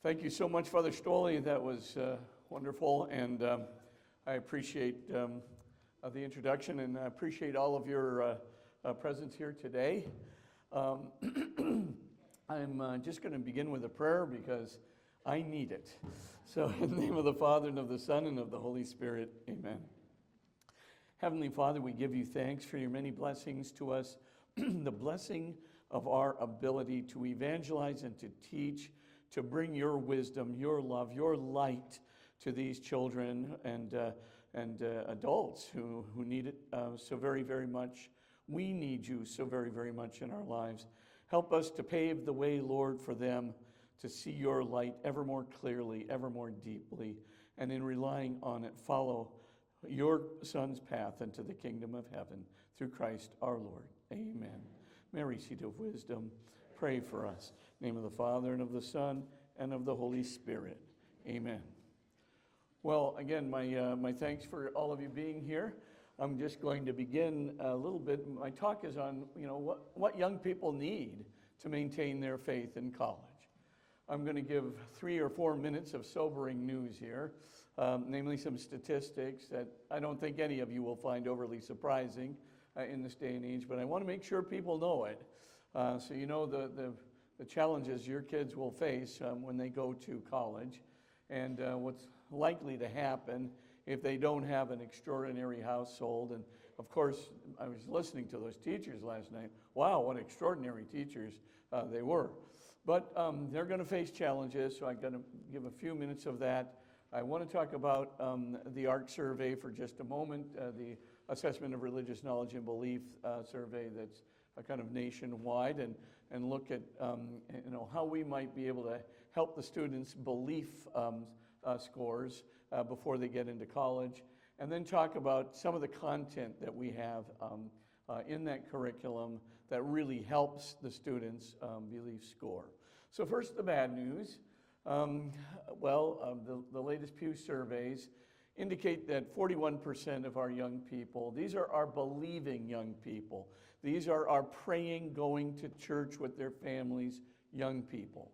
Thank you so much, Father Stoley. That was wonderful, and I appreciate the introduction, and I appreciate all of your presence here today. I'm just going to begin with a prayer because I need it. So in the name of the Father, and of the Son, and of the Holy Spirit, amen. Heavenly Father, we give you thanks for your many blessings to us, the blessing of our ability to evangelize and to teach, to bring your wisdom, your love, your light to these children and adults who need it so very, very much. We need you so very, very much in our lives. Help us to pave the way, Lord, for them to see your light ever more clearly, ever more deeply, and in relying on it, follow your Son's path into the kingdom of heaven through Christ our Lord. Amen. Mary, seat of wisdom, pray for us. In the name of the Father, and of the Son, and of the Holy Spirit. Amen. Well, again, my thanks for all of you being here. I'm just going to begin a little bit. My talk is on, what young people need to maintain their faith in college. I'm going to give 3 or 4 minutes of sobering news here, namely some statistics that I don't think any of you will find overly surprising in this day and age, but I want to make sure people know it. So you know the challenges your kids will face when they go to college, and what's likely to happen if they don't have an extraordinary household. And of course, I was listening to those teachers last night. Wow, what extraordinary teachers they were. But they're going to face challenges, so I'm going to give a few minutes of that. I want to talk about the ARC survey for just a moment, the Assessment of Religious Knowledge and Belief survey that's kind of nationwide, and look at how we might be able to help the students' belief scores before they get into college, and then talk about some of the content that we have in that curriculum that really helps the students' belief score. So first, the bad news. The latest Pew surveys indicate that 41% of our young people, these are our believing young people, these are our praying, going to church with their families young people.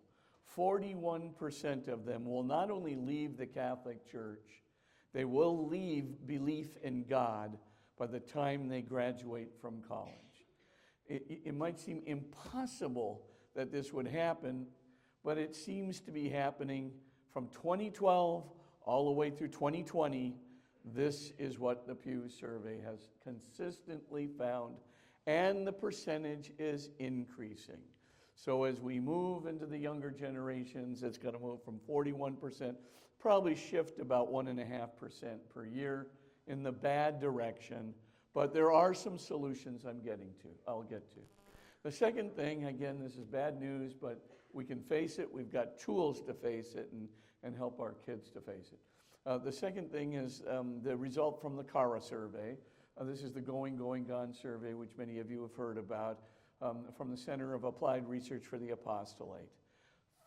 41% of them will not only leave the Catholic Church, they will leave belief in God by the time they graduate from college. It might seem impossible that this would happen, but it seems to be happening from 2012 all the way through 2020. This is what the Pew survey has consistently found, and the percentage is increasing. So as we move into the younger generations, it's going to move from 41%, probably shift about 1.5% per year in the bad direction. But there are some solutions I'll get to. The second thing, again, this is bad news, but we can face it. We've got tools to face it and help our kids to face it. The second thing is the result from the CARA survey. This is the Going, Gone survey, which many of you have heard about, from the Center of Applied Research for the Apostolate.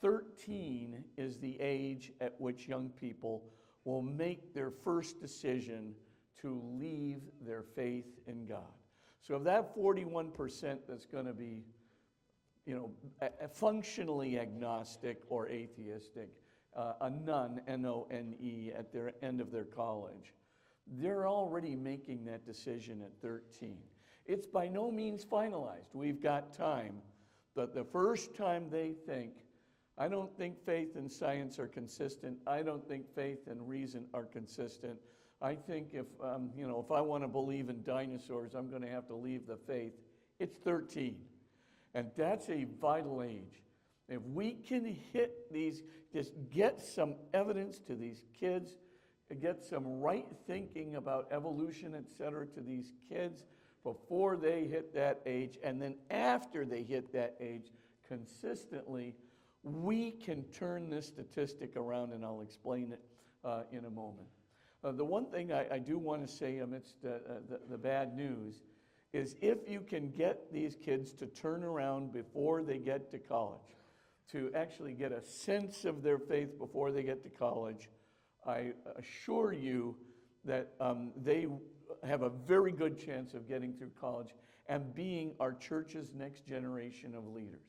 13 is the age at which young people will make their first decision to leave their faith in God. So of that 41% that's going to be, functionally agnostic or atheistic, a none, N-O-N-E, at their end of their college, they're already making that decision at 13. It's by no means finalized. We've got time. But the first time they think, I don't think faith and science are consistent. I don't think faith and reason are consistent. I think if I want to believe in dinosaurs, I'm going to have to leave the faith. It's 13. And that's a vital age. If we can hit these, just get some evidence to these kids, get some right thinking about evolution, etc., to these kids before they hit that age, and then after they hit that age consistently, we can turn this statistic around, and I'll explain it in a moment. The one thing I do want to say amidst the bad news is if you can get these kids to turn around before they get to college, to actually get a sense of their faith before they get to college, I assure you that they have a very good chance of getting through college and being our church's next generation of leaders.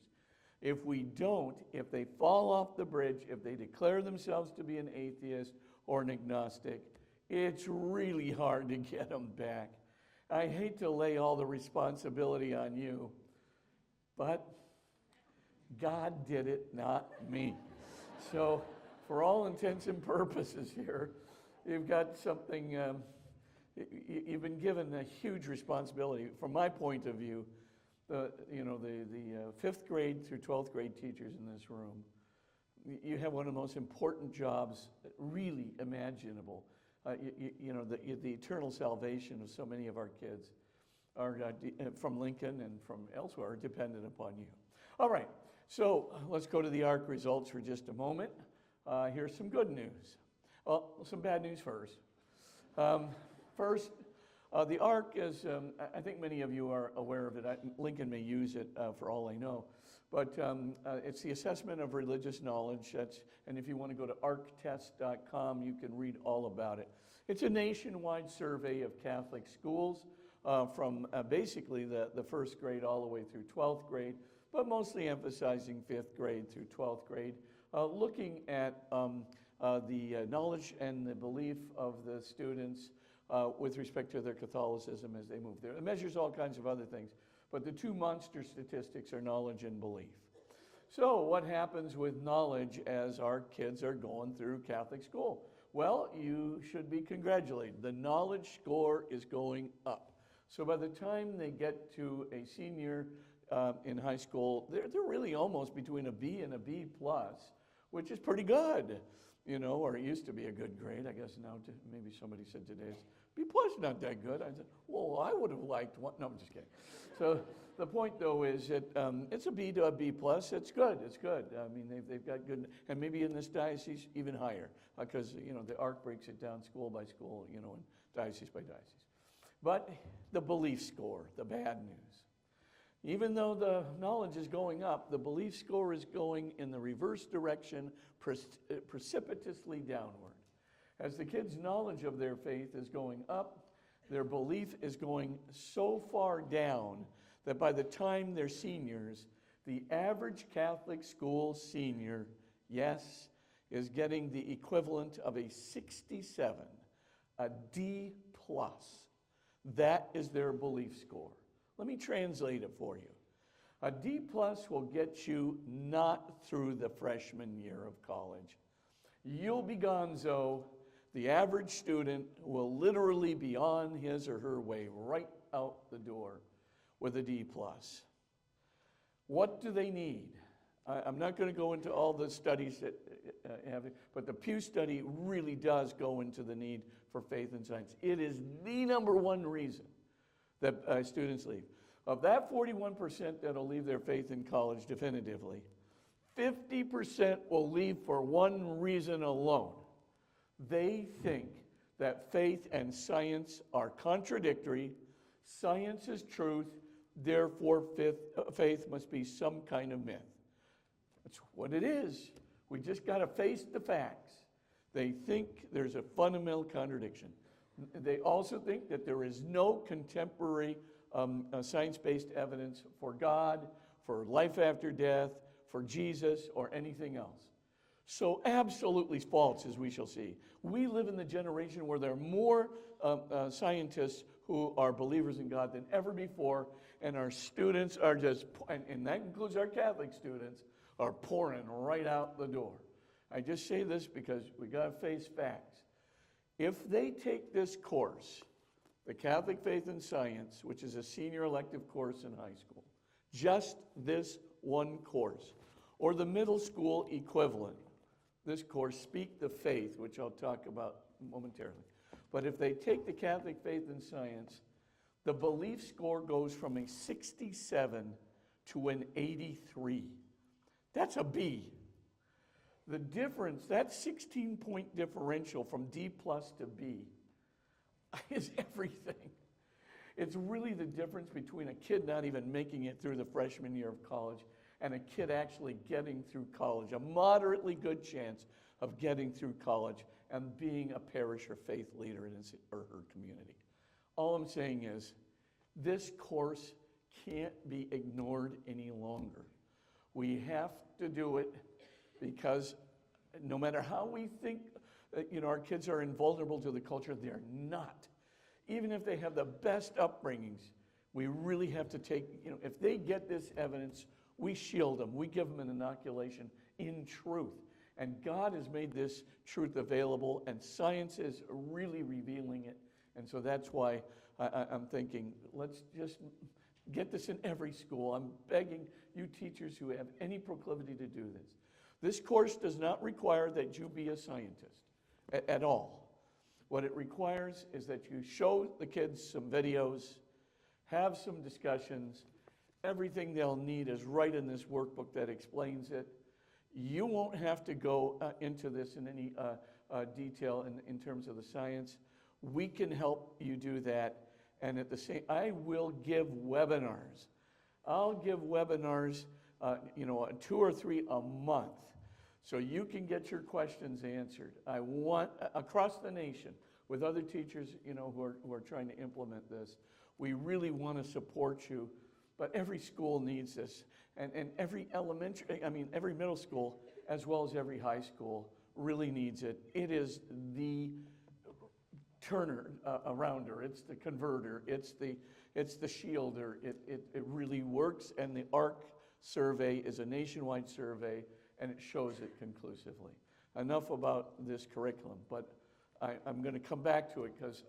If we don't, if they fall off the bridge, if they declare themselves to be an atheist or an agnostic, it's really hard to get them back. I hate to lay all the responsibility on you, but God did it, not me. So for all intents and purposes here, you've got something, you've been given a huge responsibility. From my point of view, the 5th grade through 12th grade teachers in this room, you have one of the most important jobs really imaginable. The eternal salvation of so many of our kids are from Lincoln and from elsewhere are dependent upon you. All right, so let's go to the ARC results for just a moment. Here's some good news. Well, some bad news first. First, the ARC is, I think many of you are aware of it. Lincoln may use it for all I know. But it's the assessment of religious knowledge. And if you want to go to arctest.com, you can read all about it. It's a nationwide survey of Catholic schools from basically the 1st grade all the way through 12th grade, but mostly emphasizing 5th grade through 12th grade, looking at the knowledge and the belief of the students with respect to their Catholicism as they move there. It measures all kinds of other things. But the two monster statistics are knowledge and belief. So what happens with knowledge as our kids are going through Catholic school? Well, you should be congratulated. The knowledge score is going up. So by the time they get to a senior in high school, they're really almost between a B and a B plus, which is pretty good, or it used to be a good grade. I guess now maybe somebody said today it's B plus not that good. I said, well, I would have liked one. No, I'm just kidding. So the point, though, is that it's a B to a B plus. It's good. It's good. I mean, they've got good, and maybe in this diocese even higher, because the ARC breaks it down school by school, and diocese by diocese. But the belief score, the bad news. Even though the knowledge is going up, the belief score is going in the reverse direction, precipitously downward. As the kids' knowledge of their faith is going up, their belief is going so far down that by the time they're seniors, the average Catholic school senior, yes, is getting the equivalent of a 67, a D plus. That is their belief score. Let me translate it for you. A D plus will get you not through the freshman year of college. You'll be gonzo. The average student will literally be on his or her way right out the door with a D plus. What do they need? I'm not going to go into all the studies that have it, but the Pew study really does go into the need for faith and science. It is the number one reason that students leave. Of that 41% that'll leave their faith in college definitively, 50% will leave for one reason alone. They think that faith and science are contradictory. Science is truth, therefore faith must be some kind of myth. That's what it is. We just got to face the facts. They think there's a fundamental contradiction. They also think that there is no contemporary science-based evidence for God, for life after death, for Jesus, or anything else. So absolutely false, as we shall see. We live in the generation where there are more scientists who are believers in God than ever before, and our students are just, and that includes our Catholic students, are pouring right out the door. I just say this because we got to face facts. If they take this course, the Catholic Faith and Science, which is a senior elective course in high school, just this one course, or the middle school equivalent, this course, Speak the Faith, which I'll talk about momentarily. But if they take the Catholic Faith and Science, the belief score goes from a 67 to an 83. That's a B. The difference, that 16-point differential from D plus to B is everything. It's really the difference between a kid not even making it through the freshman year of college and a kid actually getting through college, a moderately good chance of getting through college and being a parish or faith leader in his or her community. All I'm saying is this course can't be ignored any longer. We have to do it because no matter how we think our kids are invulnerable to the culture, they're not. Even if they have the best upbringings, we really have to take, if they get this evidence, we shield them. We give them an inoculation in truth. And God has made this truth available, and science is really revealing it. And so that's why I'm thinking, let's just get this in every school. I'm begging you teachers who have any proclivity to do this. This course does not require that you be a scientist at all. What it requires is that you show the kids some videos, have some discussions. Everything they'll need is right in this workbook that explains it. You won't have to go into this in any detail in terms of the science. We can help you do that. And at the same, I will give webinars. I'll give webinars, 2 or 3 a month, so you can get your questions answered. I want, across the nation, with other teachers, who are trying to implement this, we really want to support you. But every school needs this, and every every middle school, as well as every high school, really needs it. It is the turner arounder, it's the converter, it's the shielder. It really works, and the ARC survey is a nationwide survey, and it shows it conclusively. Enough about this curriculum, but I'm going to come back to it because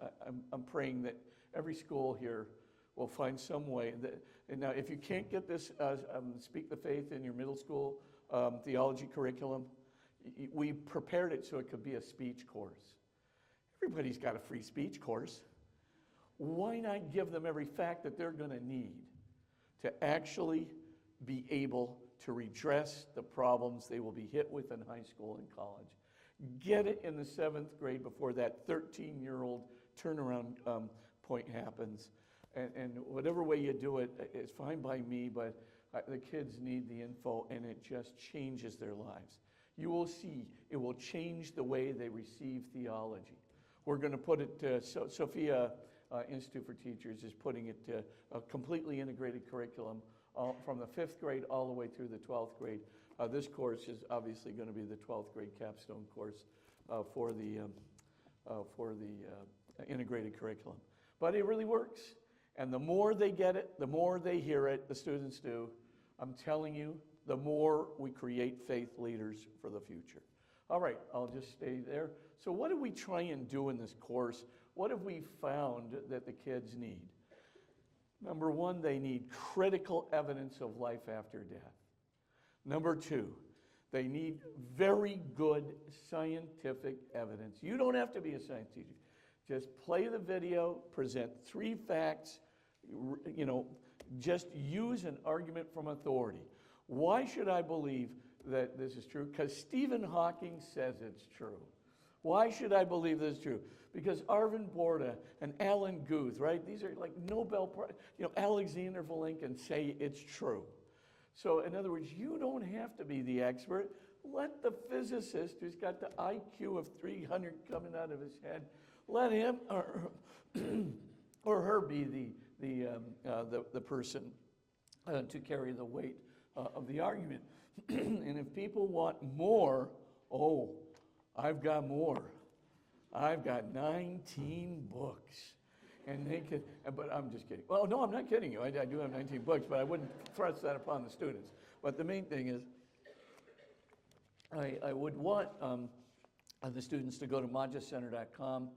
I'm praying that every school here will find some way that. And now, if you can't get this Speak the Faith in your middle school theology curriculum, we prepared it so it could be a speech course. Everybody's got a free speech course. Why not give them every fact that they're going to need to actually be able to redress the problems they will be hit with in high school and college? Get it in the 7th grade before that 13-year-old turnaround point happens. And whatever way you do it, it's fine by me, but the kids need the info, and it just changes their lives. You will see, it will change the way they receive theology. We're going to put it, Sophia Institute for Teachers is putting it to a completely integrated curriculum from the 5th grade all the way through the 12th grade. This course is obviously going to be the 12th grade capstone course for the integrated curriculum. But it really works. And the more they get it, the more they hear it, the students do, I'm telling you, the more we create faith leaders for the future. All right, I'll just stay there. So what do we try and do in this course? What have we found that the kids need? Number 1, they need critical evidence of life after death. Number 2, they need very good scientific evidence. You don't have to be a science teacher. Just play the video, present 3 facts, just use an argument from authority. Why should I believe that this is true? Because Stephen Hawking says it's true. Why should I believe this is true? Because Arvind Borda and Alan Guth, right? These are like Nobel Prize, Alexander Vilenkin say it's true. So in other words, you don't have to be the expert. Let the physicist who's got the IQ of 300 coming out of his head, let him or her be the person to carry the weight of the argument. And if people want more, I've got more. I've got 19 books. And they could, but I'm just kidding. Well, no, I'm not kidding you. I do have 19 books, but I wouldn't thrust that upon the students. But the main thing is, I would want the students to go to magiscenter.com,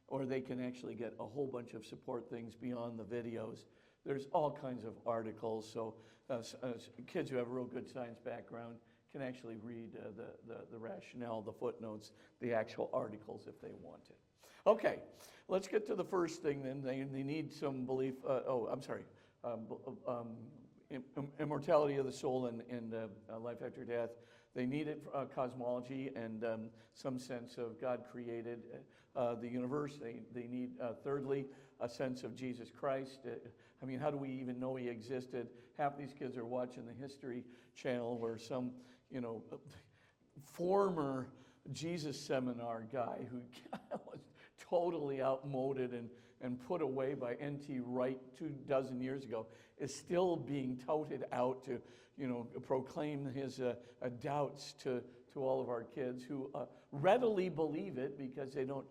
or they can actually get a whole bunch of support things beyond the videos. There's all kinds of articles, so kids who have a real good science background can actually read the rationale, the footnotes, the actual articles if they want it. Okay, let's get to the first thing then. They need some belief, immortality of the soul and life after death. They needed cosmology and some sense of God created the universe. They need, thirdly, a sense of Jesus Christ. How do we even know he existed? Half these kids are watching the History Channel where some, former Jesus seminar guy who was totally outmoded and put away by N.T. Wright 24 years ago, is still being touted out to, proclaim his doubts to all of our kids who readily believe it because they don't,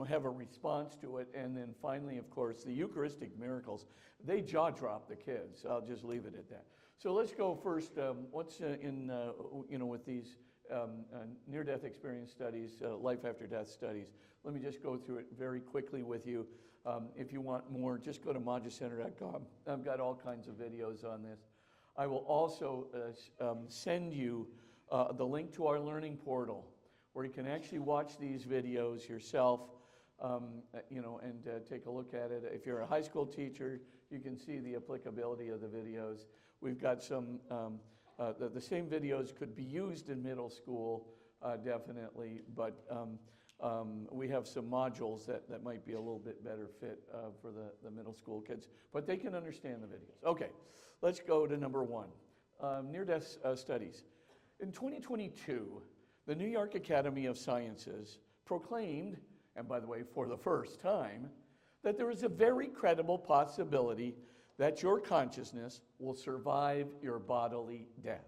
have a response to it. And then finally, of course, the Eucharistic miracles, they jaw drop the kids. I'll just leave it at that. So let's go first. What's with these near-death experience studies, life after death studies? Let me just go through it very quickly with you. If you want more, just go to magicenter.com. I've got all kinds of videos on this. I will also send you the link to our learning portal, where you can actually watch these videos yourself, and take a look at it. If you're a high school teacher, you can see the applicability of the videos. We've got some, the same videos could be used in middle school, definitely, but we have some modules that might be a little bit better fit for the middle school kids, but they can understand the videos. Okay, let's go to number one, near-death studies. In 2022, the New York Academy of Sciences proclaimed, and by the way, for the first time, that there is a very credible possibility that your consciousness will survive your bodily death.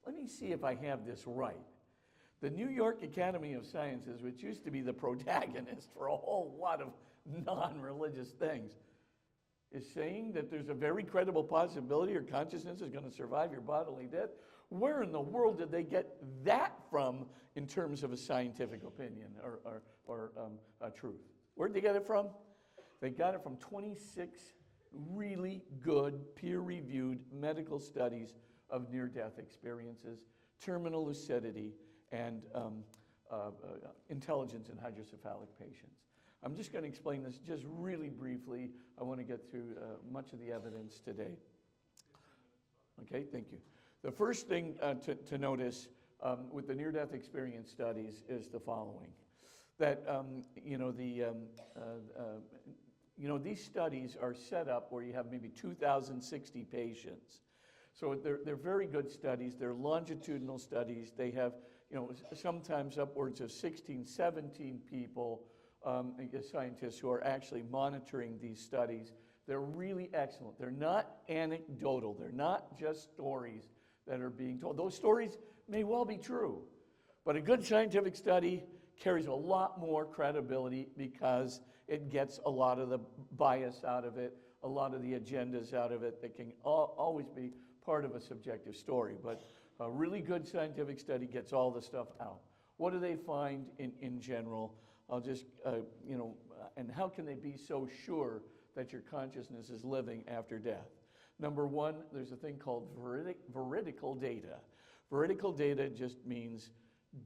Let me see if I have this right. The New York Academy of Sciences, which used to be the protagonist for a whole lot of non-religious things, is saying that there's a very credible possibility your consciousness is going to survive your bodily death. Where in the world did they get that from in terms of a scientific opinion or truth? Where did they get it from? They got it from 26 really good peer-reviewed medical studies of near-death experiences, terminal lucidity, and intelligence in hydrocephalic patients. I'm just going to explain this just really briefly. I want to get through much of the evidence today. Okay, thank you. The first thing to notice with the near-death experience studies is the following: that these studies are set up where you have maybe 2,060 patients. So they're very good studies. They're longitudinal studies. They have sometimes upwards of 16, 17 people, scientists who are actually monitoring these studies. They're really excellent. They're not anecdotal. They're not just stories that are being told. Those stories may well be true, but a good scientific study carries a lot more credibility because it gets a lot of the bias out of it, a lot of the agendas out of it that can always be part of a subjective story. But a really good scientific study gets all the stuff out. What do they find in general? I'll just, and how can they be so sure that your consciousness is living after death? Number one, there's a thing called veridical data. Veridical data just means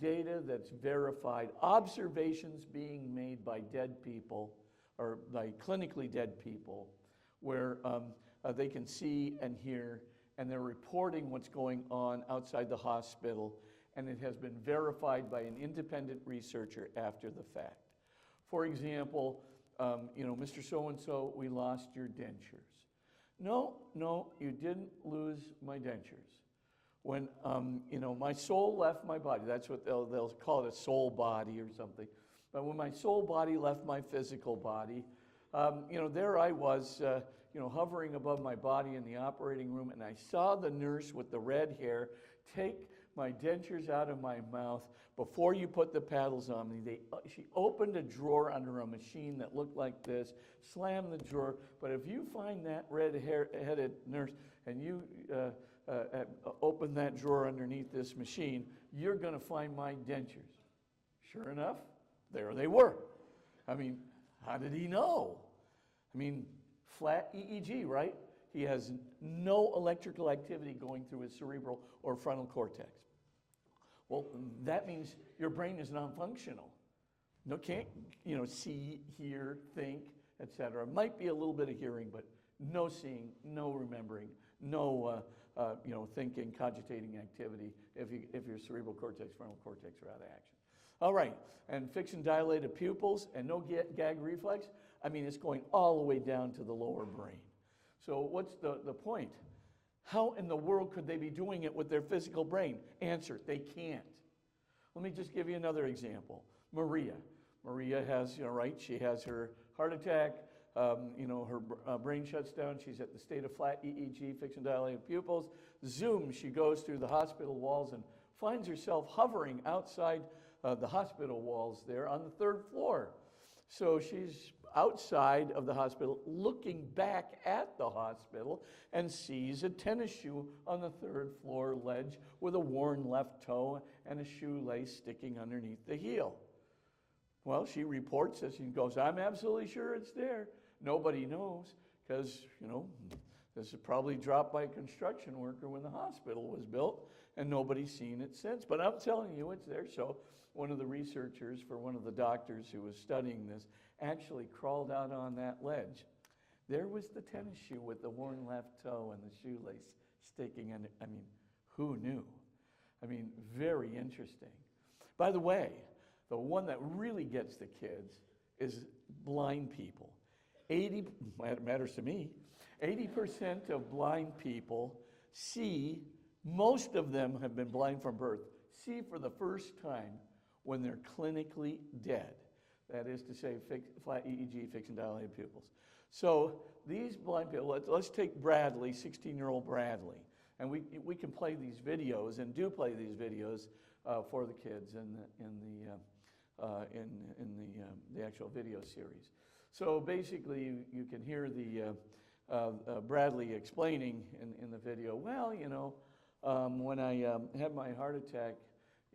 data that's verified, observations being made by dead people or by clinically dead people, where they can see and hear, and they're reporting what's going on outside the hospital, and it has been verified by an independent researcher after the fact. For example, Mr. So-and-so, we lost your dentures. No, you didn't lose my dentures. When, my soul left my body, that's what they'll call it, a soul body or something. But when my soul body left my physical body, there I was, hovering above my body in the operating room, and I saw the nurse with the red hair take my dentures out of my mouth before you put the paddles on me. She opened a drawer under a machine that looked like this, slammed the drawer, but if you find that red-headed nurse and you open that drawer underneath this machine, you're going to find my dentures. Sure enough, there they were. I mean, how did he know? I mean, flat EEG, right? He has no electrical activity going through his cerebral or frontal cortex. Well, that means your brain is non-functional. Can't, see, hear, think, etc. Might be a little bit of hearing, but no seeing, no remembering, no, thinking, cogitating activity if your cerebral cortex, frontal cortex are out of action. All right, and fixed and dilated pupils and no gag reflex. I mean, it's going all the way down to the lower brain. So what's the point? How in the world could they be doing it with their physical brain? Answer, they can't. Let me just give you another example. Maria Maria has, right, she has her heart attack, her brain shuts down, she's at the state of flat EEG, fixed and dilated pupils. Zoom, she goes through the hospital walls and finds herself hovering outside the hospital walls there on the 3rd floor. So she's outside of the hospital looking back at the hospital and sees a tennis shoe on the 3rd floor ledge with a worn left toe and a shoelace sticking underneath the heel. Well, she reports this and goes, I'm absolutely sure it's there. Nobody knows because, this is probably dropped by a construction worker when the hospital was built, and nobody's seen it since. But I'm telling you, it's there. So one of the researchers for one of the doctors who was studying this actually crawled out on that ledge. There was the tennis shoe with the worn left toe and the shoelace sticking in it. I mean, who knew? I mean, very interesting. By the way, the one that really gets the kids is blind people. Matters to me, 80% of blind people see, most of them have been blind from birth, see for the first time when they're clinically dead. That is to say, flat EEG, fixed and dilated pupils. So these blind people, let's take Bradley, 16-year-old Bradley, and we can play these videos and do play these videos for the kids in the actual video series. So basically, you can hear the Bradley explaining in the video. Well, when I had my heart attack,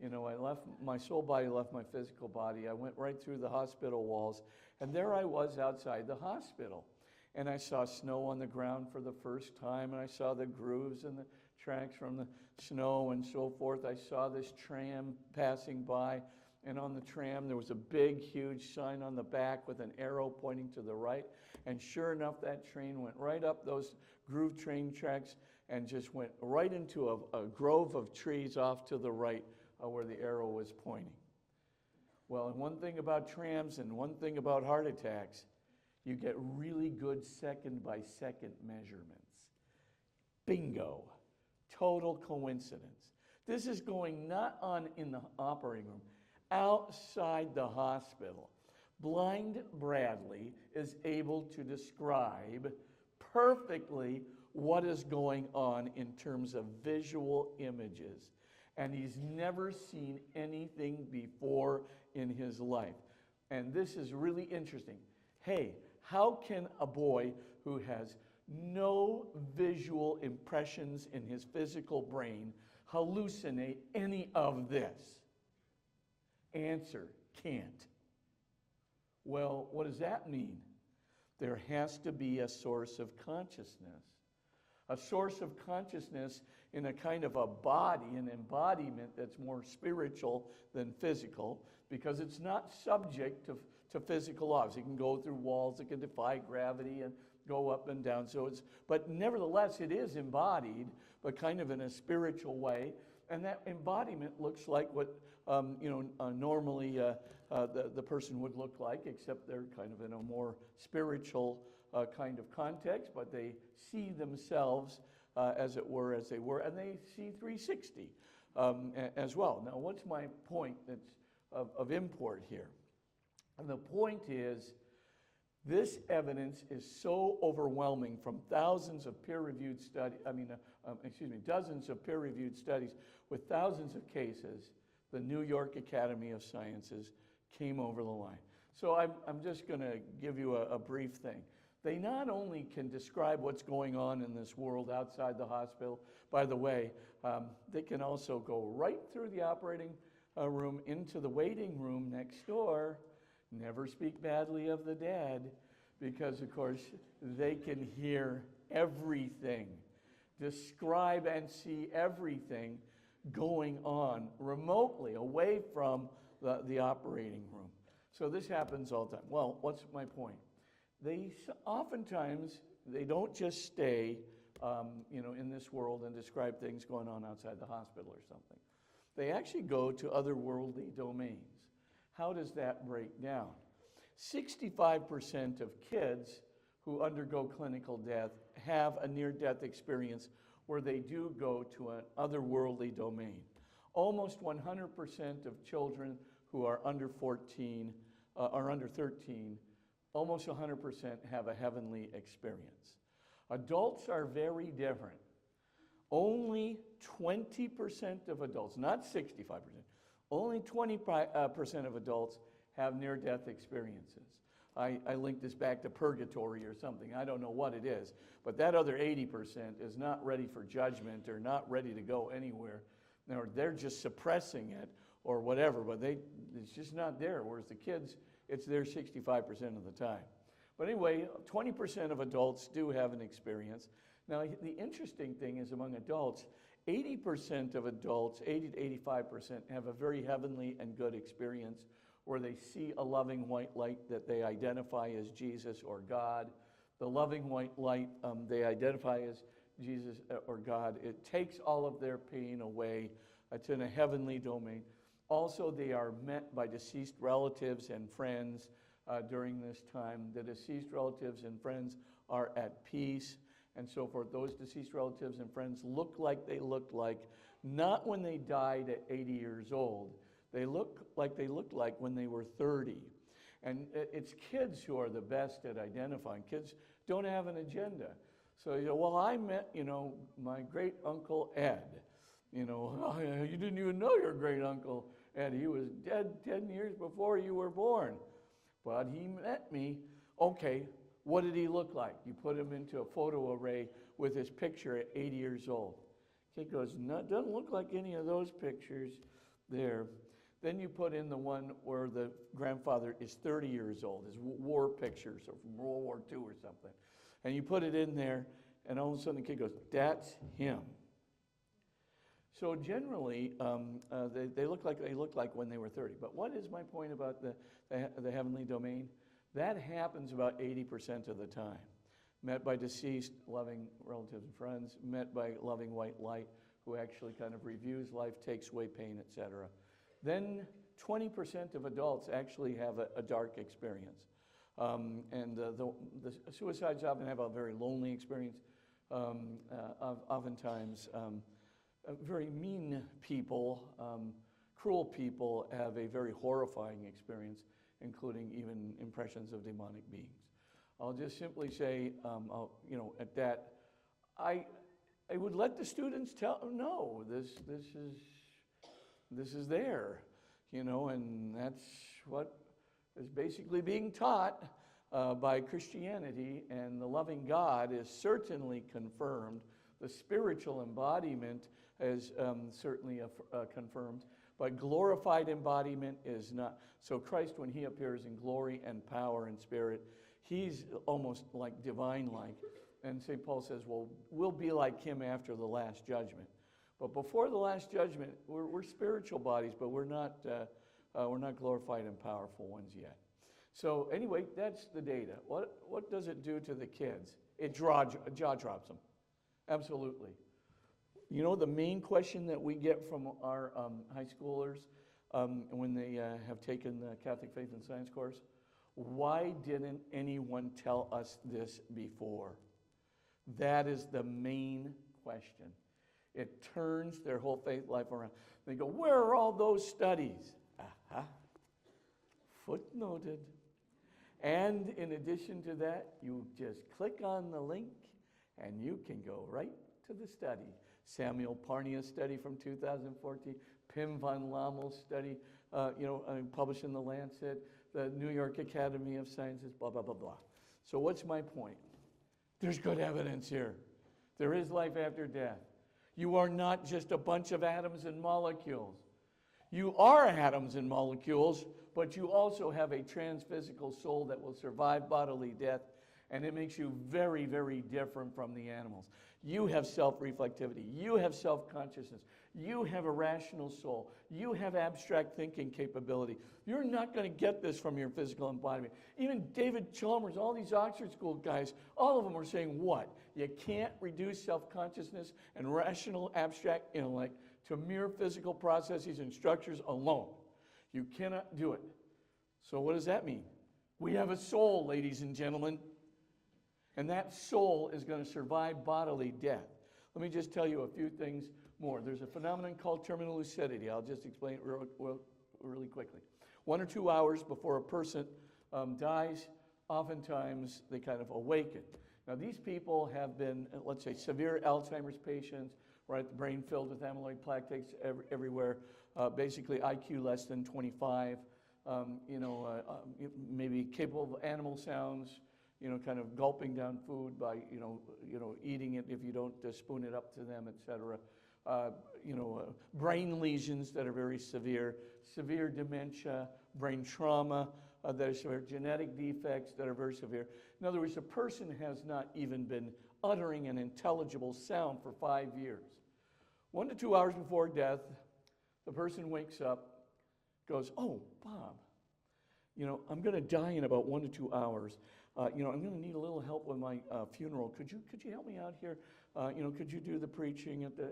I left my soul body, left my physical body. I went right through the hospital walls, and there I was outside the hospital, and I saw snow on the ground for the first time, and I saw the grooves and the tracks from the snow and so forth. I saw this tram passing by. And on the tram, there was a big, huge sign on the back with an arrow pointing to the right. And sure enough, that train went right up those groove train tracks and just went right into a grove of trees off to the right where the arrow was pointing. Well, and one thing about trams and one thing about heart attacks, you get really good second-by-second measurements. Bingo. Total coincidence. This is going not on in the operating room, outside the hospital. Blind Bradley is able to describe perfectly what is going on in terms of visual images. And he's never seen anything before in his life. And this is really interesting. Hey, how can a boy who has no visual impressions in his physical brain hallucinate any of this? Answer, can't. Well, what does that mean? There has to be a source of consciousness. A source of consciousness in a kind of a body, an embodiment that's more spiritual than physical, because it's not subject to physical laws. It can go through walls, it can defy gravity and go up and down. But nevertheless, it is embodied, but kind of in a spiritual way. And that embodiment looks like what normally the person would look like, except they're kind of in a more spiritual kind of context, but they see themselves as it were, as they were, and they see 360 as well. Now, what's my point that's of import here? And the point is, this evidence is so overwhelming from thousands of peer-reviewed studies, dozens of peer-reviewed studies with thousands of cases, the New York Academy of Sciences came over the line. So I'm just going to give you a brief thing. They not only can describe what's going on in this world outside the hospital, by the way, they can also go right through the operating room into the waiting room next door. Never speak badly of the dead, because of course they can hear everything, describe and see everything going on remotely away from the operating room. So this happens all the time. Well, what's my point? Oftentimes they don't just stay in this world and describe things going on outside the hospital or something. They actually go to otherworldly domains. How does that break down? 65% of kids who undergo clinical death have a near-death experience where they do go to an otherworldly domain. Almost 100% of children who are under 14 are under 13, almost 100% have a heavenly experience. Adults are very different. Only 20% of adults, not 65%, only 20% of adults have near-death experiences. I link this back to purgatory or something. I don't know what it is. But that other 80% is not ready for judgment or not ready to go anywhere. Or they're just suppressing it or whatever, but it's just not there. Whereas the kids, it's there 65% of the time. But anyway, 20% of adults do have an experience. Now, the interesting thing is among adults, 80% of adults, 80 to 85%, have a very heavenly and good experience where they see a loving white light that they identify as Jesus or God. The loving white light they identify as Jesus or God. It takes all of their pain away. It's in a heavenly domain. Also, they are met by deceased relatives and friends during this time. The deceased relatives and friends are at peace and so forth. Those deceased relatives and friends look like they looked like, not when they died at 80 years old. They look like they looked like when they were 30. And it's kids who are the best at identifying. Kids don't have an agenda. So, well, I met, my great uncle Ed. You didn't even know your great uncle Ed. He was dead 10 years before you were born. But he met me. Okay, what did he look like? You put him into a photo array with his picture at 80 yees old. Kid goes, no, it doesn't look like any of those pictures there. Then you put in the one where the grandfather is 30 years old, his war pictures or from World War II or something. And you put it in there, and all of a sudden the kid goes, that's him. So generally, they look like when they were 30. But what is my point about the heavenly domain? That happens about 80% of the time. Met by deceased, loving relatives and friends, met by loving white light, who actually kind of reviews life, takes away pain, etc. Then 20% of adults actually have a dark experience. And the suicides often have a very lonely experience. Oftentimes, very mean people, cruel people have a very horrifying experience, including even impressions of demonic beings. I'll just simply say, at that, I would let the students no, this is there, and that's what is basically being taught by Christianity, and the loving God is certainly confirmed. The spiritual embodiment is certainly confirmed, but glorified embodiment is not. So Christ, when he appears in glory and power and spirit, he's almost like divine-like. And St. Paul says, well, we'll be like him after the last judgment. But before the last judgment, we're spiritual bodies, but we're not glorified and powerful ones yet. So anyway, that's the data. What does it do to the kids? It jaw drops them. Absolutely. The main question that we get from our high schoolers when they have taken the Catholic Faith and Science course, why didn't anyone tell us this before? That is the main question. It turns their whole faith life around. They go, where are all those studies? Aha. Footnoted. And in addition to that, you just click on the link and you can go right to the study. Samuel Parnia's study from 2014, Pim van Lommel's study, published in the Lancet, the New York Academy of Sciences, blah, blah, blah, blah. So what's my point? There's good evidence here. There is life after death. You are not just a bunch of atoms and molecules. You are atoms and molecules, but you also have a transphysical soul that will survive bodily death, and it makes you very, very different from the animals. You have self-reflectivity. You have self-consciousness. You have a rational soul. You have abstract thinking capability. You're not going to get this from your physical embodiment. Even David Chalmers, all these Oxford School guys, all of them are saying what? You can't reduce self-consciousness and rational abstract intellect to mere physical processes and structures alone. You cannot do it. So what does that mean? We have a soul, ladies and gentlemen. And that soul is going to survive bodily death. Let me just tell you a few things more. There's a phenomenon called terminal lucidity. I'll just explain it real really quickly. 1 or 2 hours before a person dies, oftentimes they kind of awaken. Now these people have been, let's say, severe Alzheimer's patients, right? The brain filled with amyloid plaque takes everywhere. Basically IQ less than 25. Maybe capable of animal sounds. Kind of gulping down food by eating it if you don't spoon it up to them, etc. Brain lesions that are very severe, severe dementia, brain trauma that are severe, genetic defects that are very severe. In other words, a person has not even been uttering an intelligible sound for 5 years. 1 to 2 hours before death, the person wakes up, goes, "Oh, Bob, I'm going to die in about 1 to 2 hours. I'm going to need a little help with my funeral. Could you help me out here? Could you do the preaching at the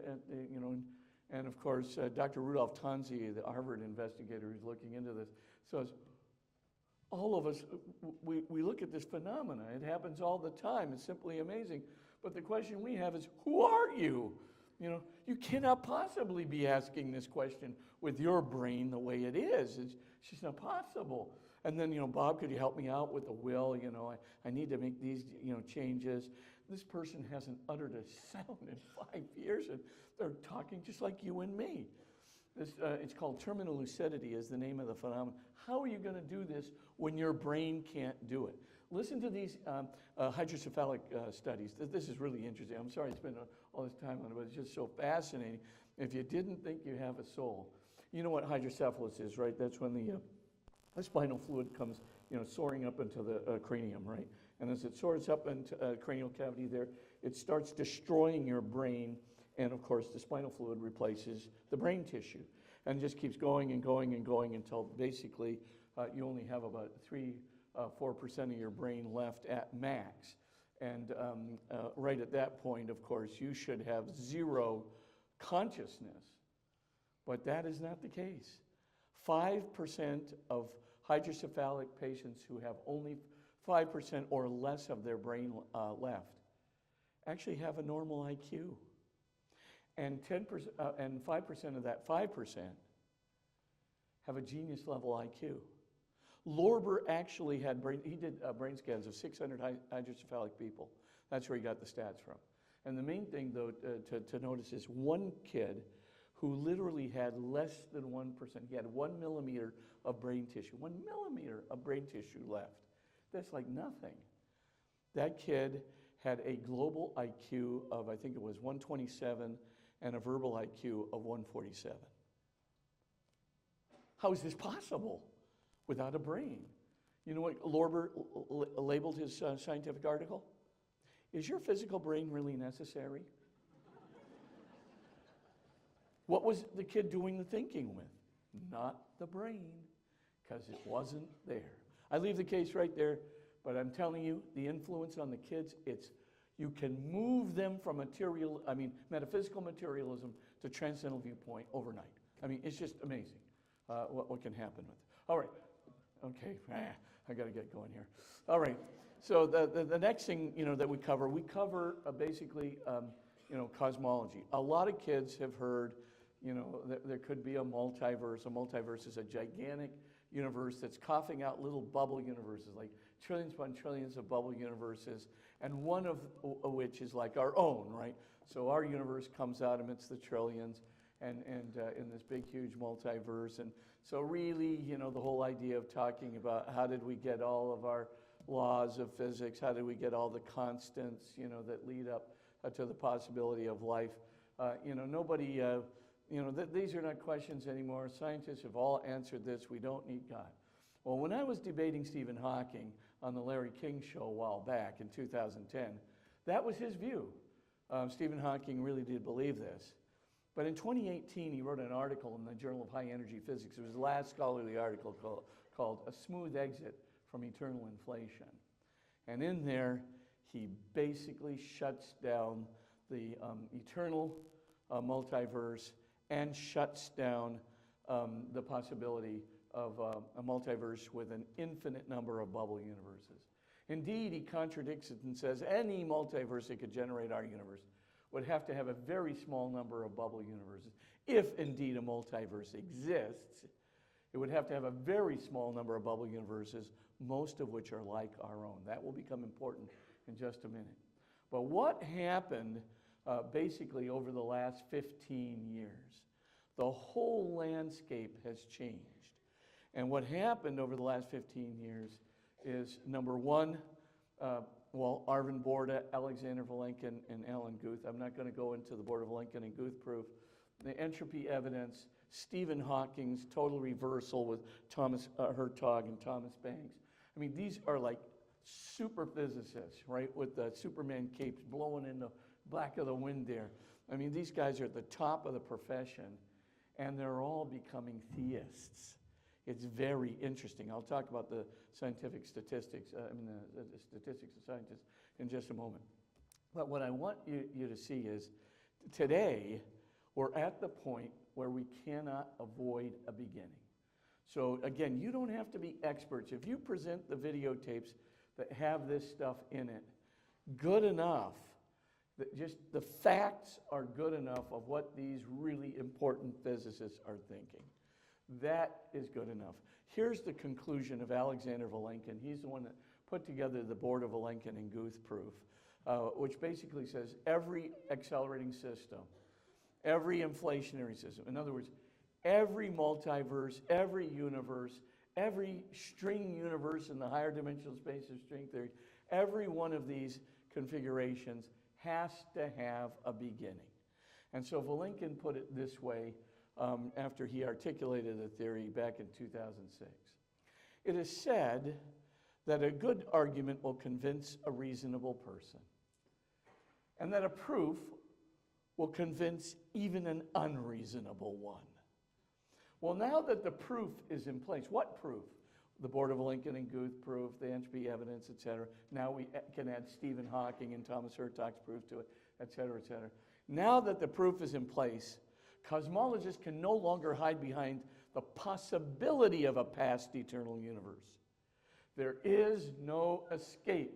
and of course, Dr. Rudolph Tanzi, the Harvard investigator who's looking into this, says, all of us, we look at this phenomena. It happens all the time. It's simply amazing. But the question we have is, who are you? You cannot possibly be asking this question with your brain the way it is. It's just not possible. And then, Bob, could you help me out with the will? I need to make these, changes. This person hasn't uttered a sound in 5 years, and they're talking just like you and me. It's called terminal lucidity is the name of the phenomenon. How are you going to do this when your brain can't do it? Listen to these hydrocephalic studies. This is really interesting. I'm sorry I spent all this time on it, but it's just so fascinating. If you didn't think you have a soul, you know what hydrocephalus is, right? That's when the spinal fluid comes, soaring up into the cranium, right? And as it soars up into cranial cavity there, it starts destroying your brain. And of course, the spinal fluid replaces the brain tissue. And it just keeps going and going and going until basically you only have about 4% of your brain left at max. And right at that point, of course, you should have zero consciousness. But that is not the case. 5% of hydrocephalic patients who have only 5% or less of their brain left actually have a normal IQ. And 10% and 5% of that 5% have a genius level IQ. Lorber actually had he did brain scans of 600 hydrocephalic people. That's where he got the stats from. And the main thing, though, to notice is one kid who literally had less than 1%. He had 1 millimeter of brain tissue, 1 millimeter of brain tissue left. That's like nothing. That kid had a global IQ of, I think it was 127, and a verbal IQ of 147. How is this possible without a brain? You know what Lorber labeled his scientific article? Is your physical brain really necessary? What was the kid doing the thinking with? Not the brain, because it wasn't there. I leave the case right there, but I'm telling you, the influence on the kids, you can move them from metaphysical materialism to transcendental viewpoint overnight. It's just amazing what can happen with it. All right, okay, I got to get going here. All right, so the next thing that we cover basically cosmology. A lot of kids have heard that there could be a multiverse. A multiverse is a gigantic universe that's coughing out little bubble universes, like trillions upon trillions of bubble universes, and one of which is like our own, right? So our universe comes out amidst the trillions and in this big, huge multiverse. And so really, the whole idea of talking about how did we get all of our laws of physics, how did we get all the constants, that lead up to the possibility of life. Nobody, these are not questions anymore. Scientists have all answered this. We don't need God. Well, when I was debating Stephen Hawking on the Larry King show a while back in 2010, that was his view. Stephen Hawking really did believe this. But in 2018, he wrote an article in the Journal of High Energy Physics. It was the last scholarly article called A Smooth Exit from Eternal Inflation. And in there, he basically shuts down the eternal multiverse and shuts down the possibility of a multiverse with an infinite number of bubble universes. Indeed, he contradicts it and says any multiverse that could generate our universe would have to have a very small number of bubble universes. If indeed a multiverse exists, It would have to have a very small number of bubble universes, most of which are like our own. That will become important in just a minute. But what happened basically over the last 15 years? The whole landscape has changed. And what happened over the last 15 years is, number one, Arvin Borda, Alexander Vilenkin, and Alan Guth. I'm not going to go into the Borda, Vilenkin, and Guth proof. The entropy evidence, Stephen Hawking's total reversal with Thomas Hertog and Thomas Banks. I mean, these are like super physicists, right, with the Superman capes blowing in the back of the wind there. I mean, these guys are at the top of the profession, and they're all becoming theists. It's very interesting. I'll talk about the scientific statistics, the statistics of scientists in just a moment. But what I want you to see is today we're at the point where we cannot avoid a beginning. So again, you don't have to be experts. If you present the videotapes that have this stuff in it, good enough, that just the facts are good enough of what these really important physicists are thinking. That is good enough. Here's the conclusion of Alexander Vilenkin. He's the one that put together the Borda, Vilenkin, and Guth proof, which basically says every accelerating system, every inflationary system, in other words, every multiverse, every universe, every string universe in the higher dimensional space of string theory, every one of these configurations has to have a beginning. And so Vilenkin put it this way after he articulated the theory back in 2006. It is said that a good argument will convince a reasonable person, and that a proof will convince even an unreasonable one. Well, now that the proof is in place, what proof? The Borda, Vilenkin, and Guth proof, the entropy evidence, et cetera. Now we can add Stephen Hawking and Thomas Hertog's proof to it, et cetera, et cetera. Now that the proof is in place, cosmologists can no longer hide behind the possibility of a past eternal universe. There is no escape.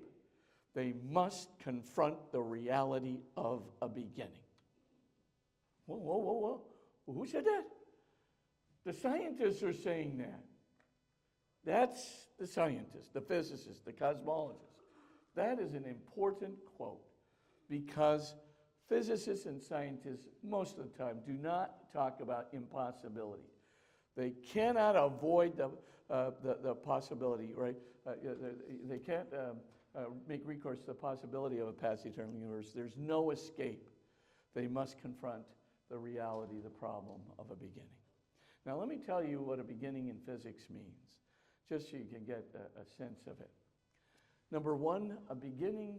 They must confront the reality of a beginning. Whoa, whoa, whoa, whoa. Who said that? The scientists are saying that. That's the scientists, the physicists, the cosmologists. That is an important quote because physicists and scientists most of the time do not talk about impossibility. They cannot avoid the possibility, right? They can't make recourse to the possibility of a past eternal universe. There's no escape. They must confront the reality, the problem of a beginning. Now let me tell you what a beginning in physics means, just so you can get a sense of it. Number one, a beginning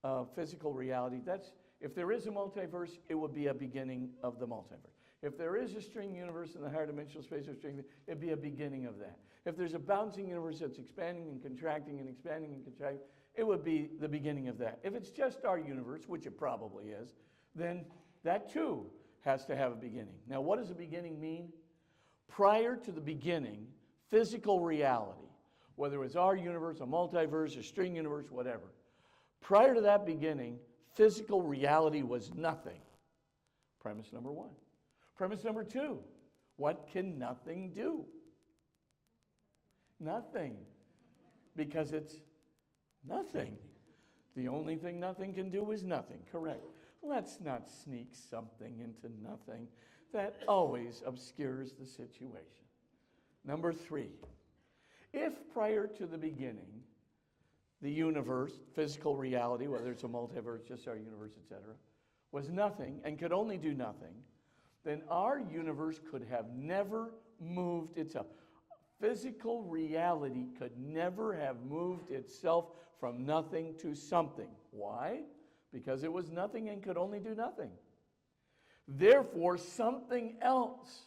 of physical reality. That's, if there is a multiverse, it would be a beginning of the multiverse. If there is a string universe in the higher dimensional space of string, it'd be a beginning of that. If there's a bouncing universe that's expanding and contracting and expanding and contracting, it would be the beginning of that. If it's just our universe, which it probably is, then that too has to have a beginning. Now, what does a beginning mean? Prior to the beginning, physical reality, whether it was our universe, a multiverse, a string universe, whatever, prior to that beginning, physical reality was nothing. Premise number one. Premise number two, what can nothing do? Nothing, because it's nothing. The only thing nothing can do is nothing, correct. Let's not sneak something into nothing. That always obscures the situation. Number three, if prior to the beginning, the universe, physical reality, whether it's a multiverse, just our universe, etc., was nothing and could only do nothing, then our universe could have never moved itself. Physical reality could never have moved itself from nothing to something. Why? Because it was nothing and could only do nothing. Therefore, something else,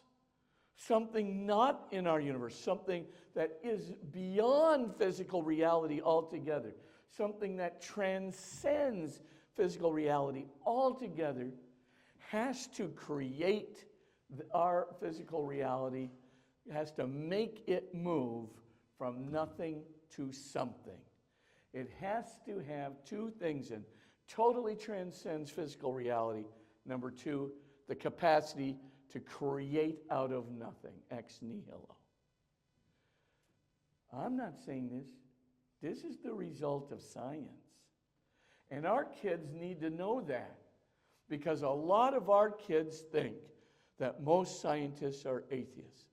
something not in our universe, something that is beyond physical reality altogether, something that transcends physical reality altogether, has to create our physical reality, has to make it move from nothing to something. It has to have two things in. Totally transcends physical reality. Number two, the capacity to create out of nothing, ex nihilo. I'm not saying this. This is the result of science. And our kids need to know that, because a lot of our kids think that most scientists are atheists.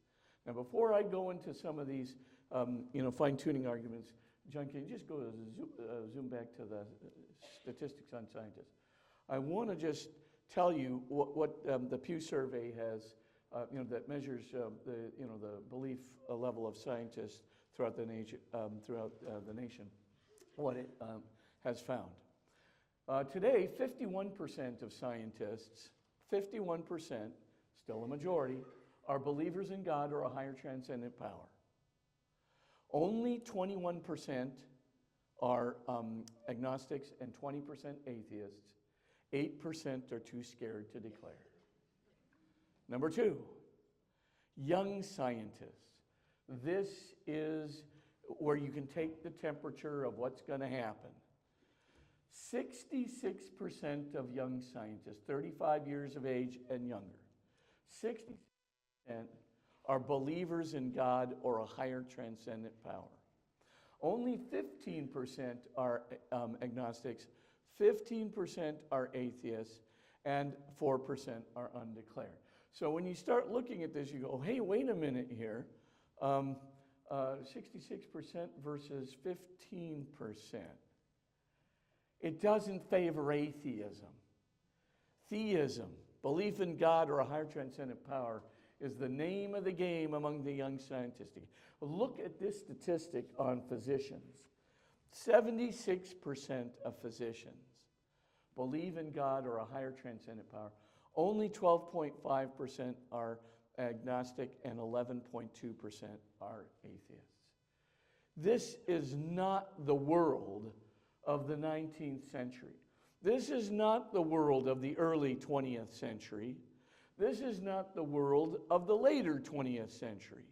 Now, before I go into some of these, fine-tuning arguments, John, can you just go zoom back to the statistics on scientists? I want to just tell you what the Pew survey has, that measures the belief level of scientists throughout the nation. What it has found. Today, 51% of scientists, 51%, still a majority, are believers in God or a higher transcendent power. Only 21% are agnostics and 20% atheists. 8% are too scared to declare. Number 2, young scientists. This is where you can take the temperature of what's going to happen. 66% of young scientists, 35 years of age and younger, 60% are believers in God or a higher transcendent power. Only 15% are agnostics, 15% are atheists, and 4% are undeclared. So when you start looking at this, you go, hey, wait a minute here. 66% versus 15%. It doesn't favor atheism. Theism, belief in God or a higher transcendent power, is the name of the game among the young scientists. Look at this statistic on physicians. 76% of physicians believe in God or a higher transcendent power. Only 12.5% are agnostic and 11.2% are atheists. This is not the world of the 19th century. This is not the world of the early 20th century. This is not the world of the later 20th century.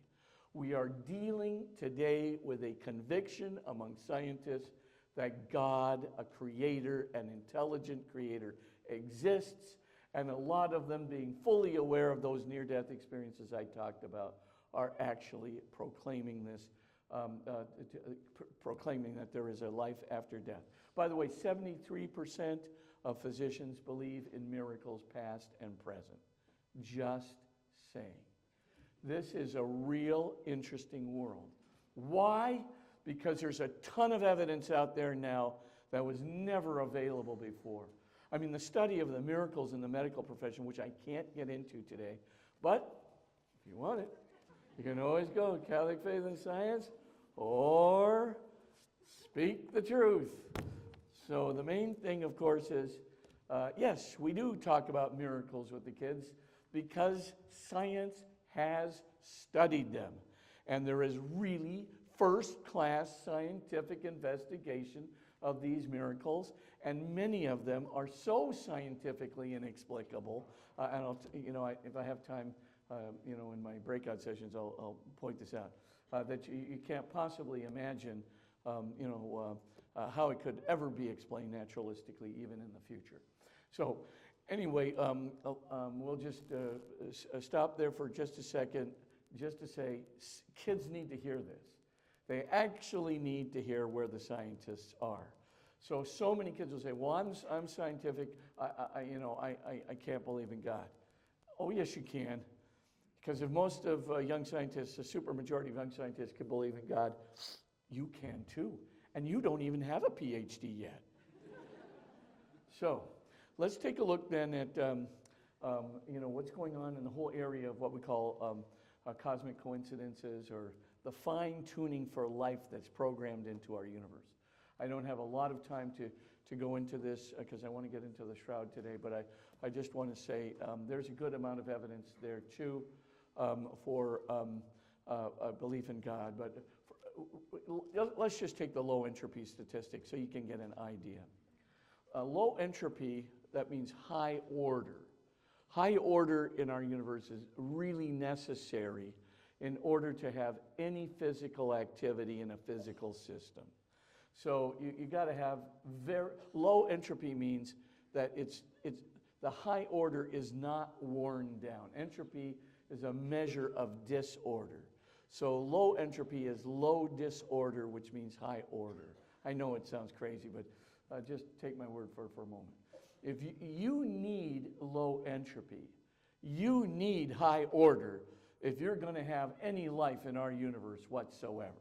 We are dealing today with a conviction among scientists that God, a creator, an intelligent creator, exists, and a lot of them, being fully aware of those near-death experiences I talked about, are actually proclaiming this, proclaiming that there is a life after death. By the way, 73% of physicians believe in miracles past and present. Just saying. This is a real interesting world. Why? Because there's a ton of evidence out there now that was never available before. I mean, the study of the miracles in the medical profession, which I can't get into today, but if you want it, you can always go to Catholic Faith and Science or Speak the Truth. So the main thing, of course, is, yes, we do talk about miracles with the kids because science has studied them. And there is really first-class scientific investigation of these miracles, and many of them are so scientifically inexplicable. And if I have time, in my breakout sessions, I'll point this out, that you can't possibly imagine, how it could ever be explained naturalistically, even in the future. So, anyway, we'll just stop there for just a second, just to say, kids need to hear this. They actually need to hear where the scientists are. So many kids will say, well, I'm scientific, I can't believe in God. Oh, yes, you can. Because if most of young scientists, a super majority of young scientists can believe in God, you can too. And you don't even have a Ph.D. yet. So let's take a look then at what's going on in the whole area of what we call cosmic coincidences, or the fine-tuning for life that's programmed into our universe. I don't have a lot of time to go into this because I want to get into the shroud today, but I just want to say there's a good amount of evidence there too for belief in God. But let's just take the low entropy statistic so you can get an idea. Low entropy, that means high order. High order in our universe is really necessary in order to have any physical activity in a physical system. So you got to have very low entropy, means that it's the high order is not worn down. Entropy is a measure of disorder. So low entropy is low disorder, which means high order. I know it sounds crazy, but just take my word for it for a moment. If you need low entropy, you need high order if you're going to have any life in our universe whatsoever.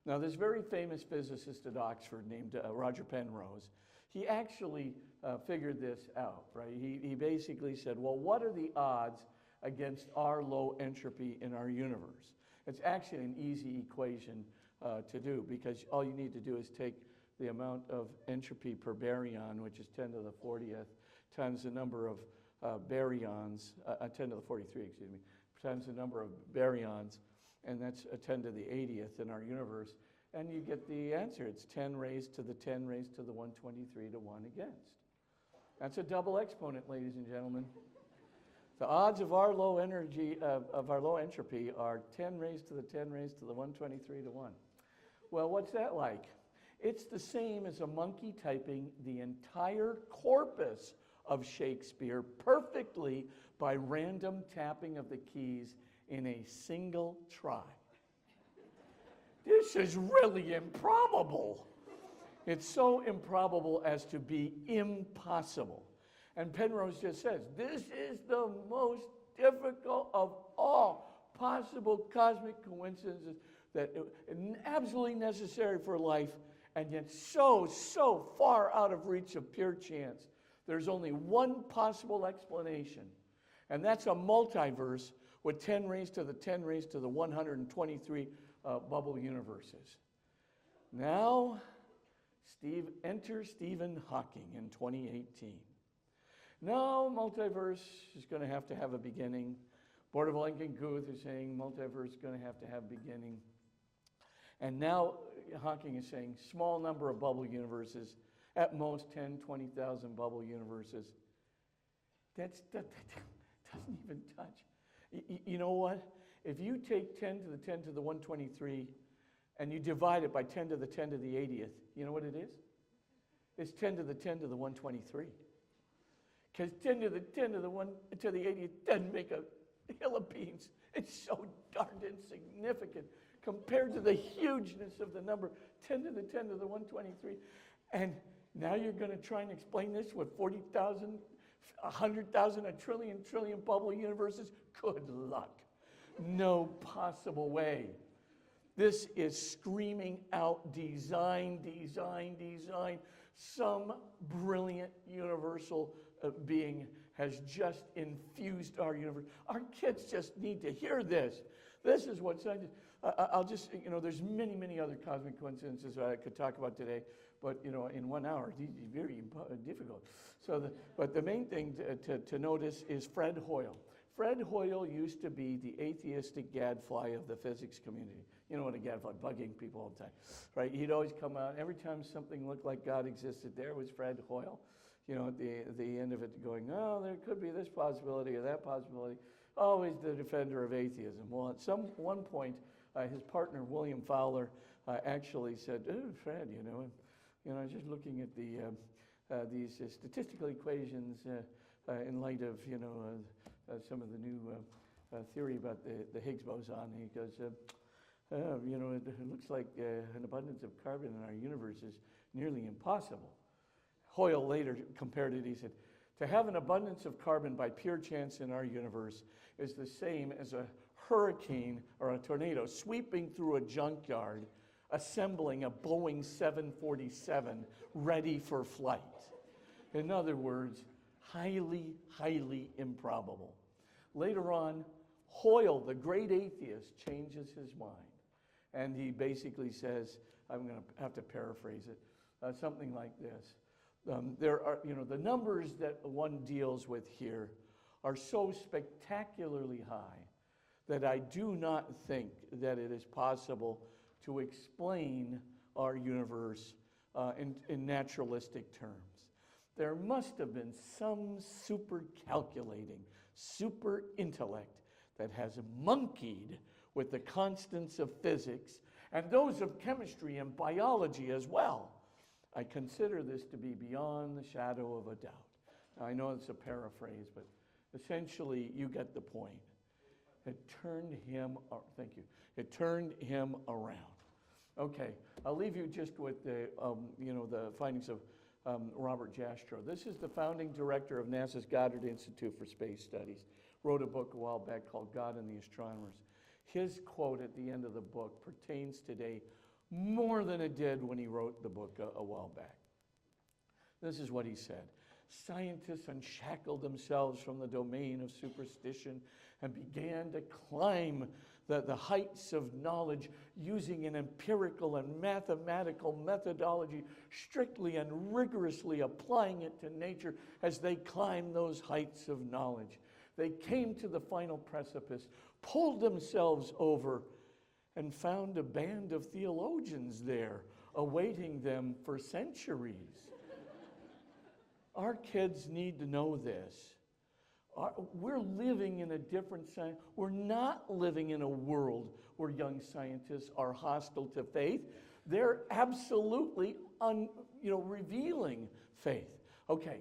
Now, this very famous physicist at Oxford named Roger Penrose, he actually figured this out, right? He basically said, well, what are the odds against our low entropy in our universe? It's actually an easy equation to do, because all you need to do is take the amount of entropy per baryon, which is 10 to the 40th, times the number of baryons, 10 to the 43, excuse me, times the number of baryons, and that's a 10 to the 80th in our universe, and you get the answer. It's 10 raised to the 10 raised to the 123 to 1 against. That's a double exponent, ladies and gentlemen. The odds of our low energy, of our low entropy are 10 raised to the 10 raised to the 123 to 1. Well, what's that like? It's the same as a monkey typing the entire corpus of Shakespeare perfectly by random tapping of the keys in a single try. This is really improbable. It's so improbable as to be impossible. And Penrose just says, this is the most difficult of all possible cosmic coincidences that absolutely necessary for life, and yet so far out of reach of pure chance. There's only one possible explanation, and that's a multiverse with 10 raised to the 10 raised to the 123 bubble universes. Now, enter Stephen Hawking in 2018. No, multiverse is going to have a beginning. Board of Lincoln Guth is saying multiverse is going to have beginning. And now Hawking is saying small number of bubble universes, at most 10, 20,000 bubble universes. That doesn't even touch. You know what? If you take 10 to the 10 to the 123 and you divide it by 10 to the 10 to the 80th, you know what it is? It's 10 to the 10 to the 123. Because 10 to the 10 to the 1 to the 80th doesn't make a hill of beans. It's so darned insignificant compared to the hugeness of the number 10 to the 10 to the 123. And now you're going to try and explain this with 40,000, 100,000, a trillion bubble universes? Good luck. No possible way. This is screaming out design. Some brilliant universal being has just infused our universe. Our kids just need to hear this. This is what scientists, I'll just, there's many other cosmic coincidences I could talk about today, but, in 1 hour, it's very difficult. But the main thing to notice is Fred Hoyle. Fred Hoyle used to be the atheistic gadfly of the physics community. You know what a gadfly, bugging people all the time, right? He'd always come out, every time something looked like God existed, there was Fred Hoyle, at the end of it going, oh, there could be this possibility or that possibility. Always the defender of atheism. Well, at one point, his partner, William Fowler, actually said, oh, Fred, I was just looking at these statistical equations in light of, some of the new theory about the Higgs boson. He goes, it looks like an abundance of carbon in our universe is nearly impossible. Hoyle later compared it, he said, to have an abundance of carbon by pure chance in our universe is the same as a hurricane or a tornado sweeping through a junkyard, assembling a Boeing 747 ready for flight. In other words, highly improbable. Later on, Hoyle, the great atheist, changes his mind. And he basically says, I'm going to have to paraphrase it, something like this. There are, the numbers that one deals with here are so spectacularly high that I do not think that it is possible to explain our universe in naturalistic terms. There must have been some super calculating, super intellect that has monkeyed with the constants of physics and those of chemistry and biology as well. I consider this to be beyond the shadow of a doubt. Now, I know it's a paraphrase, but essentially you get the point. It turned him, thank you, it turned him around. Okay, I'll leave you just with the findings of Robert Jastrow. This is the founding director of NASA's Goddard Institute for Space Studies. Wrote a book a while back called God and the Astronomers. His quote at the end of the book pertains today more than it did when he wrote the book a while back. This is what he said. Scientists unshackled themselves from the domain of superstition and began to climb the heights of knowledge using an empirical and mathematical methodology, strictly and rigorously applying it to nature as they climbed those heights of knowledge. They came to the final precipice, pulled themselves over, and found a band of theologians there awaiting them for centuries. Our kids need to know this. We're living in a different science. We're not living in a world where young scientists are hostile to faith. They're absolutely revealing faith. Okay,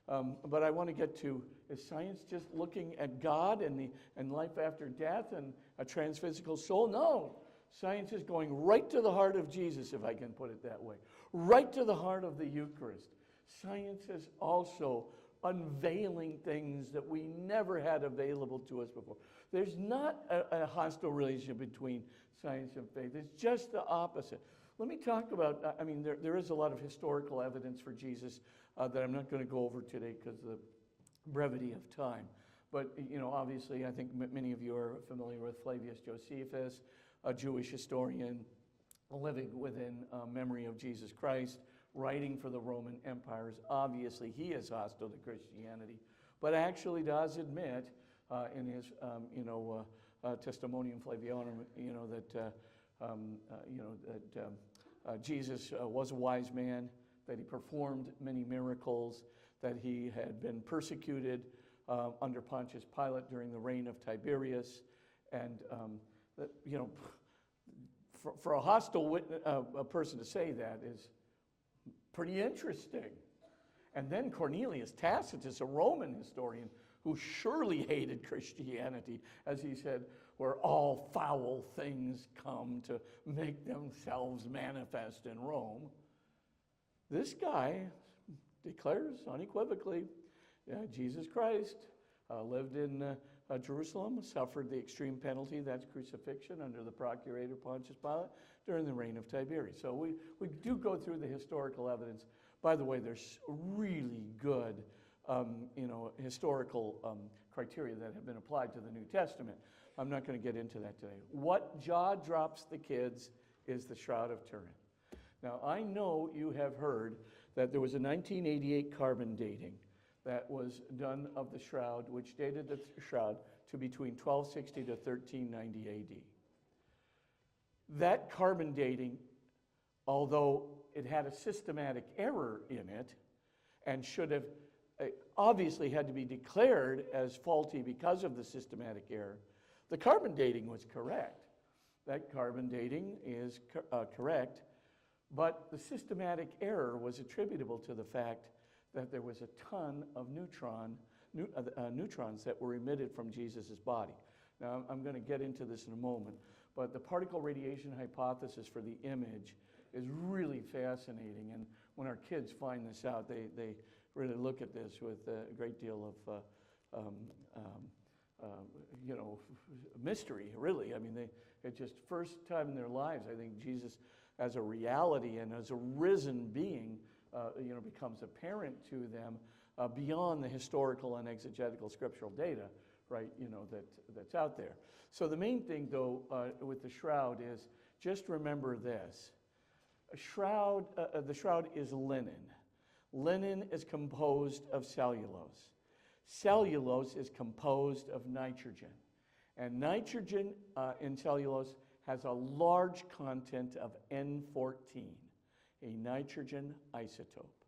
but I want to get to, is science just looking at God and life after death and a transphysical soul? No. Science is going right to the heart of Jesus, if I can put it that way. Right to the heart of the Eucharist. Science is also unveiling things that we never had available to us before. There's not a hostile relationship between science and faith. It's just the opposite. Let me talk about, there is a lot of historical evidence for Jesus that I'm not going to go over today because of the brevity of time. But, obviously, I think many of you are familiar with Flavius Josephus, a Jewish historian living within memory of Jesus Christ, writing for the Roman empires. Obviously, he is hostile to Christianity, but actually does admit in his, Testimonium Flavianum, that Jesus was a wise man, that he performed many miracles, that he had been persecuted under Pontius Pilate during the reign of Tiberius, and that, for a hostile a person to say that is pretty interesting. And then Cornelius Tacitus, a Roman historian who surely hated Christianity, as he said, where all foul things come to make themselves manifest in Rome. This guy declares unequivocally, Jesus Christ lived in Jerusalem, suffered the extreme penalty, that's crucifixion, under the procurator Pontius Pilate during the reign of Tiberius. So we do go through the historical evidence. By the way, there's really good historical criteria that have been applied to the New Testament. I'm not going to get into that today. What jaw drops the kids is the Shroud of Turin. Now, I know you have heard that there was a 1988 carbon dating that was done of the shroud, which dated the shroud to between 1260 to 1390 AD. That carbon dating, although it had a systematic error in it and should have obviously had to be declared as faulty because of the systematic error, the carbon dating was correct. That carbon dating is correct, but the systematic error was attributable to the fact that there was a ton of neutrons that were emitted from Jesus' body. Now, I'm going to get into this in a moment, but the particle radiation hypothesis for the image is really fascinating, and when our kids find this out, they really look at this with a great deal of mystery, really. I mean, it's just first time in their lives, I think Jesus as a reality and as a risen being becomes apparent to them beyond the historical and exegetical scriptural data, right, that's out there. So the main thing, though, with the shroud is just remember this. The shroud is linen. Linen is composed of cellulose. Cellulose is composed of nitrogen. And nitrogen in cellulose has a large content of N14. A nitrogen isotope.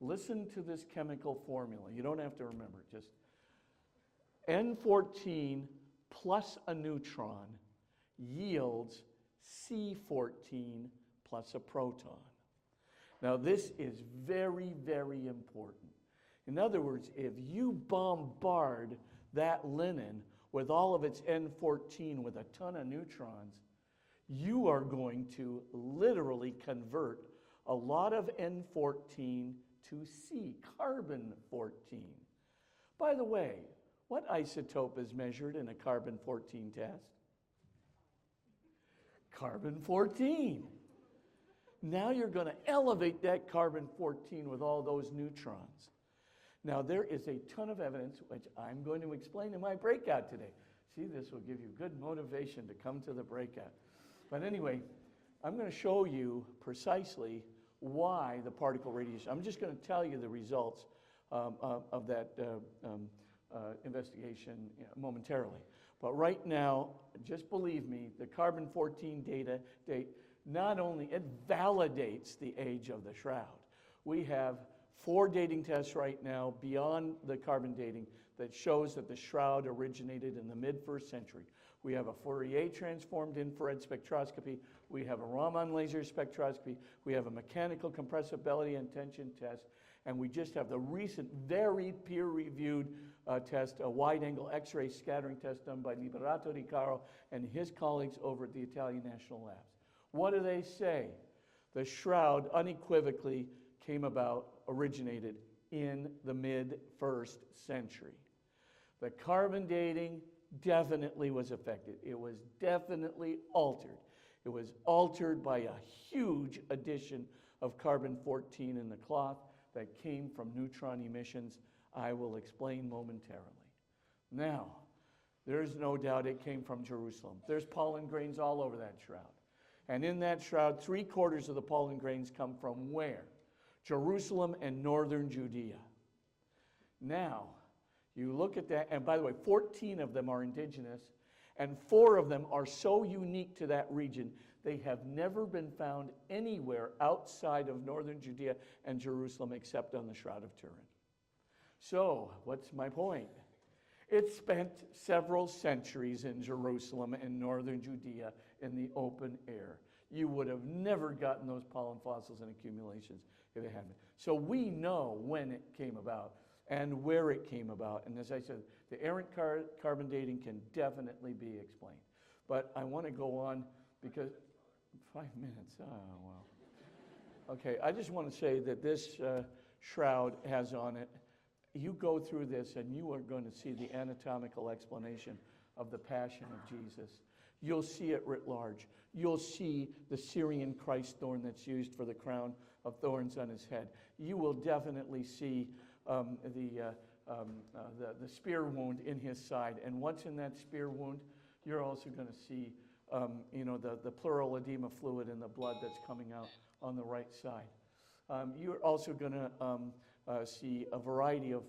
Listen to this chemical formula. You don't have to remember it. Just N14 plus a neutron yields C14 plus a proton. Now, this is very, very important. In other words, if you bombard that linen with all of its N14 with a ton of neutrons, you are going to literally convert a lot of N14 to C, carbon-14. By the way, what isotope is measured in a carbon-14 test? Carbon-14. Now you're going to elevate that carbon-14 with all those neutrons. Now there is a ton of evidence, which I'm going to explain in my breakout today. See, this will give you good motivation to come to the breakout. But anyway, I'm going to show you precisely why the particle radiation. I'm just going to tell you the results of that investigation momentarily. But right now, just believe me, the carbon-14 date, not only it validates the age of the shroud. We have 4 dating tests right now beyond the carbon dating that shows that the shroud originated in the mid-1st century. We have a Fourier transformed infrared spectroscopy. We have a Raman laser spectroscopy. We have a mechanical compressibility and tension test. And we just have the recent, very peer-reviewed test, a wide-angle X-ray scattering test done by Liberato Di Caro and his colleagues over at the Italian National Labs. What do they say? The shroud unequivocally originated in the mid-1st century. The carbon dating definitely was affected. It was definitely altered. It was altered by a huge addition of carbon-14 in the cloth that came from neutron emissions. I will explain momentarily. Now, there's no doubt it came from Jerusalem. There's pollen grains all over that shroud. And in that shroud, 3/4 of the pollen grains come from where? Jerusalem and northern Judea. Now, you look at that, and by the way, 14 of them are indigenous, and 4 of them are so unique to that region, they have never been found anywhere outside of northern Judea and Jerusalem except on the Shroud of Turin. So, what's my point? It spent several centuries in Jerusalem and northern Judea in the open air. You would have never gotten those pollen fossils and accumulations if it hadn't. So we know when it came about and where it came about. And as I said, the errant carbon dating can definitely be explained. But I want to go on because 5 minutes, oh, wow. Okay, I just want to say that this shroud has on it, you go through this and you are going to see the anatomical explanation of the passion of Jesus. You'll see it writ large. You'll see the Syrian Christ thorn that's used for the crown of thorns on his head. You will definitely see the spear wound in his side. And what's in that spear wound? You're also going to see the pleural edema fluid in the blood that's coming out on the right side. You're also going to see a variety of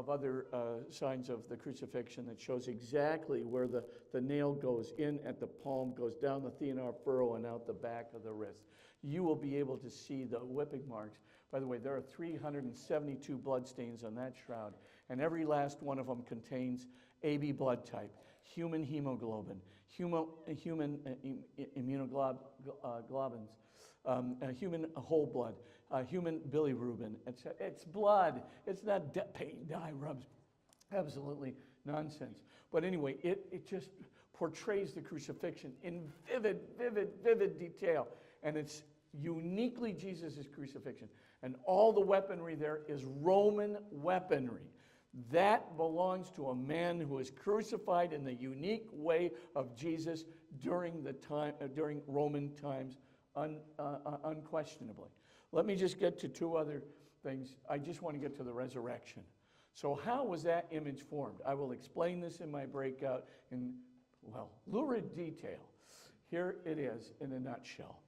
other signs of the crucifixion that shows exactly where the nail goes in at the palm, goes down the thenar furrow and out the back of the wrist. You will be able to see the whipping marks. By the way, there are 372 bloodstains on that shroud, and every last one of them contains AB blood type, human hemoglobin, human immunoglobulins, human whole blood, human bilirubin. It's blood. It's not paint dye rubs. Absolutely nonsense. But anyway, it just portrays the crucifixion in vivid detail. And it's uniquely Jesus' crucifixion. And all the weaponry there is Roman weaponry. That belongs to a man who was crucified in the unique way of Jesus during Roman times, unquestionably. Let me just get to 2 other things. I just want to get to the resurrection. So how was that image formed? I will explain this in my breakout in, lurid detail. Here it is in a nutshell.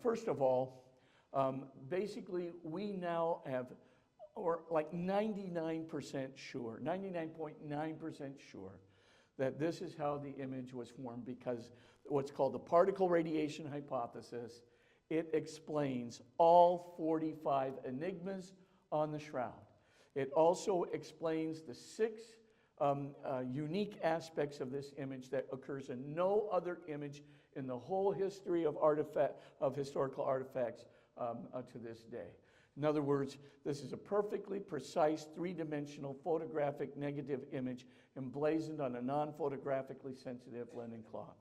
First of all, basically we now have, or like 99% sure, 99.9% sure that this is how the image was formed, because what's called the particle radiation hypothesis, it explains all 45 enigmas on the shroud. It also explains the 6 unique aspects of this image that occurs in no other image in the whole history of historical artifacts to this day. In other words, this is a perfectly precise three-dimensional photographic negative image emblazoned on a non-photographically sensitive linen cloth.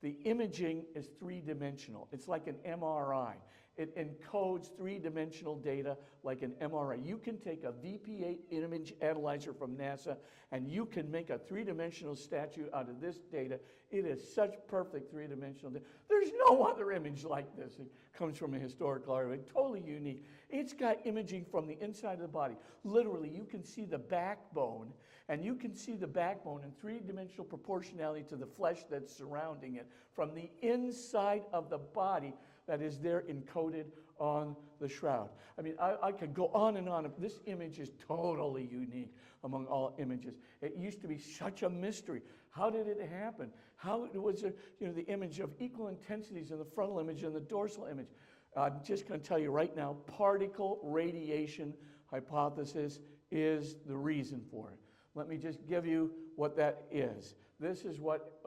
The imaging is three-dimensional. It's like an MRI. It encodes three-dimensional data like an MRI. You can take a VP8 image analyzer from NASA and you can make a three-dimensional statue out of this data. It is such perfect three-dimensional data. There's no other image like this. It comes from a historical archive, totally unique. It's got imaging from the inside of the body. Literally, you can see the backbone, and you can see the backbone in three-dimensional proportionality to the flesh that's surrounding it from the inside of the body that is there encoded on the shroud. I mean, I could go on and on. This image is totally unique among all images. It used to be such a mystery. How did it happen? How was it, the image of equal intensities in the frontal image and the dorsal image? I'm just going to tell you right now, particle radiation hypothesis is the reason for it. Let me just give you what that is. This is what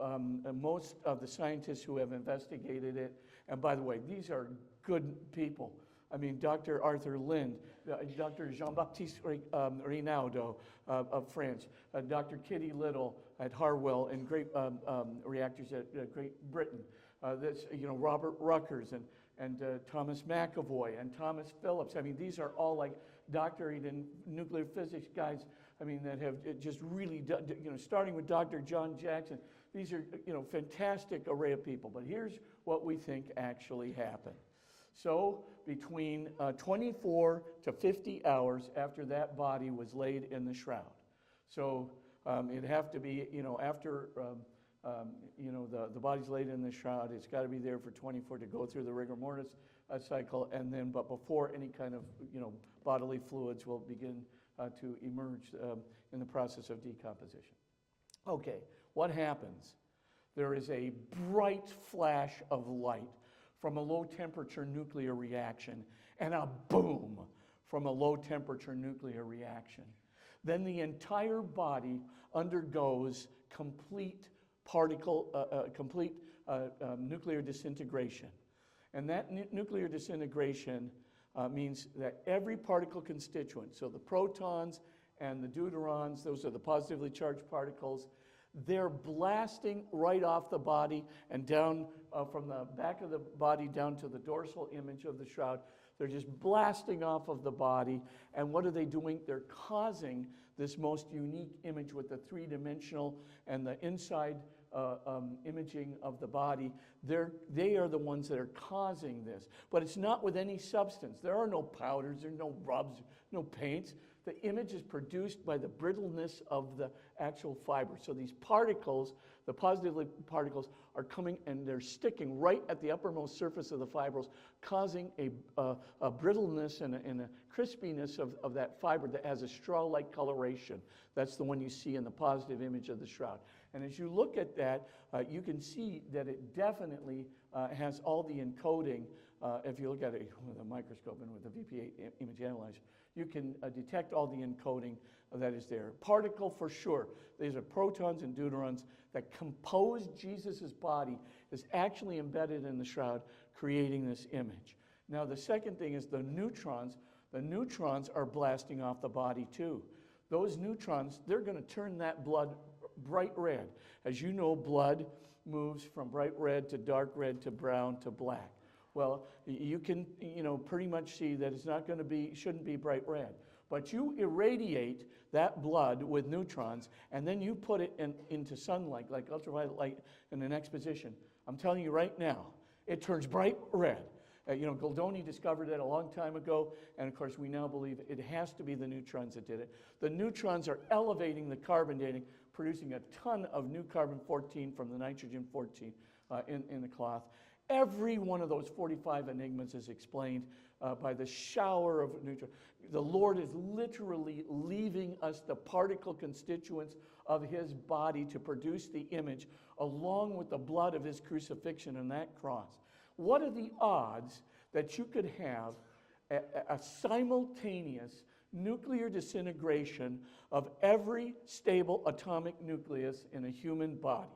most of the scientists who have investigated it, and by the way, these are good people. I mean, Dr. Arthur Lind, Dr. Jean-Baptiste Renaudot of France, Dr. Kitty Little at Harwell and great reactors at Great Britain, Robert Ruckers and Thomas McAvoy and Thomas Phillips. I mean, these are all like doctorate in nuclear physics guys, I mean, that have just really done, starting with Dr. John Jackson. These are, fantastic array of people. But here's what we think actually happened. So between 24 to 50 hours after that body was laid in the shroud. So it'd have to be, after, the body's laid in the shroud, it's got to be there for 24 to go through the rigor mortis cycle, and then, but before any kind of, bodily fluids will begin to emerge in the process of decomposition. Okay, what happens? There is a bright flash of light from a low temperature nuclear reaction and a boom from a low temperature nuclear reaction. Then the entire body undergoes complete nuclear disintegration. And that nuclear disintegration means that every particle constituent, so the protons and the deuterons, those are the positively charged particles, they're blasting right off the body and down from the back of the body down to the dorsal image of the shroud. They're just blasting off of the body. And what are they doing? They're causing this most unique image with the three-dimensional and the inside imaging of the body. They are the ones that are causing this. But it's not with any substance. There are no powders, there are no rubs, no paints. The image is produced by the brittleness of the actual fiber. So these particles, the positive particles, are coming and they're sticking right at the uppermost surface of the fibrils, causing a brittleness and a crispiness of that fiber that has a straw-like coloration. That's the one you see in the positive image of the shroud. And as you look at that, you can see that it definitely has all the encoding. If you look at it with a microscope and with a VP8 image analyzer, you can detect all the encoding that is there. Particle for sure. These are protons and deuterons that compose Jesus' body is actually embedded in the shroud, creating this image. Now the second thing is the neutrons. The neutrons are blasting off the body too. Those neutrons, they're going to turn that blood bright red. As you know, blood moves from bright red to dark red to brown to black. Well, you can, pretty much see that it's not going to be, shouldn't be bright red. But you irradiate that blood with neutrons, and then you put it into sunlight, like ultraviolet light, in the next position. I'm telling you right now, it turns bright red. Goldoni discovered it a long time ago, and of course we now believe it has to be the neutrons that did it. The neutrons are elevating the carbon dating, producing a ton of new carbon-14 from the nitrogen-14 in the cloth. Every one of those 45 enigmas is explained by the shower of neutrons. The Lord is literally leaving us the particle constituents of his body to produce the image, along with the blood of his crucifixion and that cross. What are the odds that you could have a simultaneous nuclear disintegration of every stable atomic nucleus in a human body?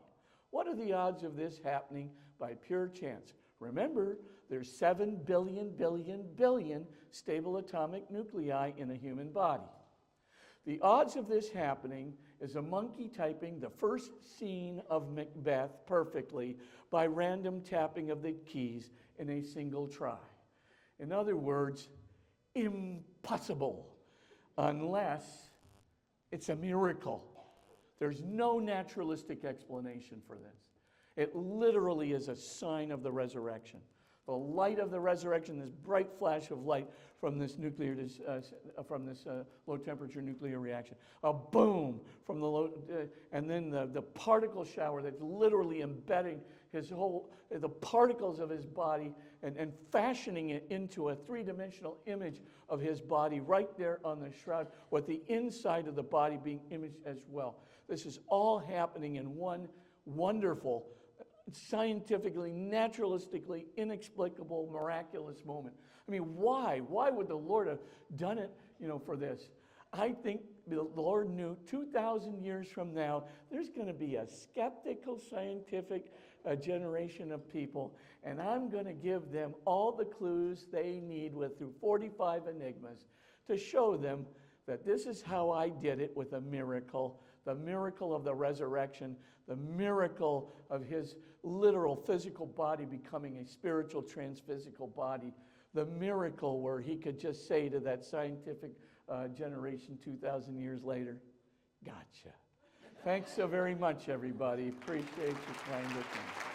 What are the odds of this happening by pure chance? Remember, there's 7 billion stable atomic nuclei in a human body. The odds of this happening is a monkey typing the first scene of Macbeth perfectly by random tapping of the keys in a single try. In other words, impossible, unless it's a miracle. There's no naturalistic explanation for this. It literally is a sign of the resurrection. The light of the resurrection, this bright flash of light from this low temperature nuclear reaction. A boom from the low, and then the particle shower that's literally embedding the particles of his body and fashioning it into a three-dimensional image of his body right there on the shroud, with the inside of the body being imaged as well. This is all happening in one wonderful, scientifically, naturalistically, inexplicable, miraculous moment. I mean, why? Why would the Lord have done it, for this? I think the Lord knew 2,000 years from now, there's going to be a skeptical, scientific generation of people, and I'm going to give them all the clues they need through 45 enigmas to show them that this is how I did it with a miracle, the miracle of the resurrection, the miracle of his literal physical body becoming a spiritual transphysical body, the miracle where he could just say to that scientific generation 2,000 years later, gotcha. Thanks so very much, everybody. Appreciate your kind listening.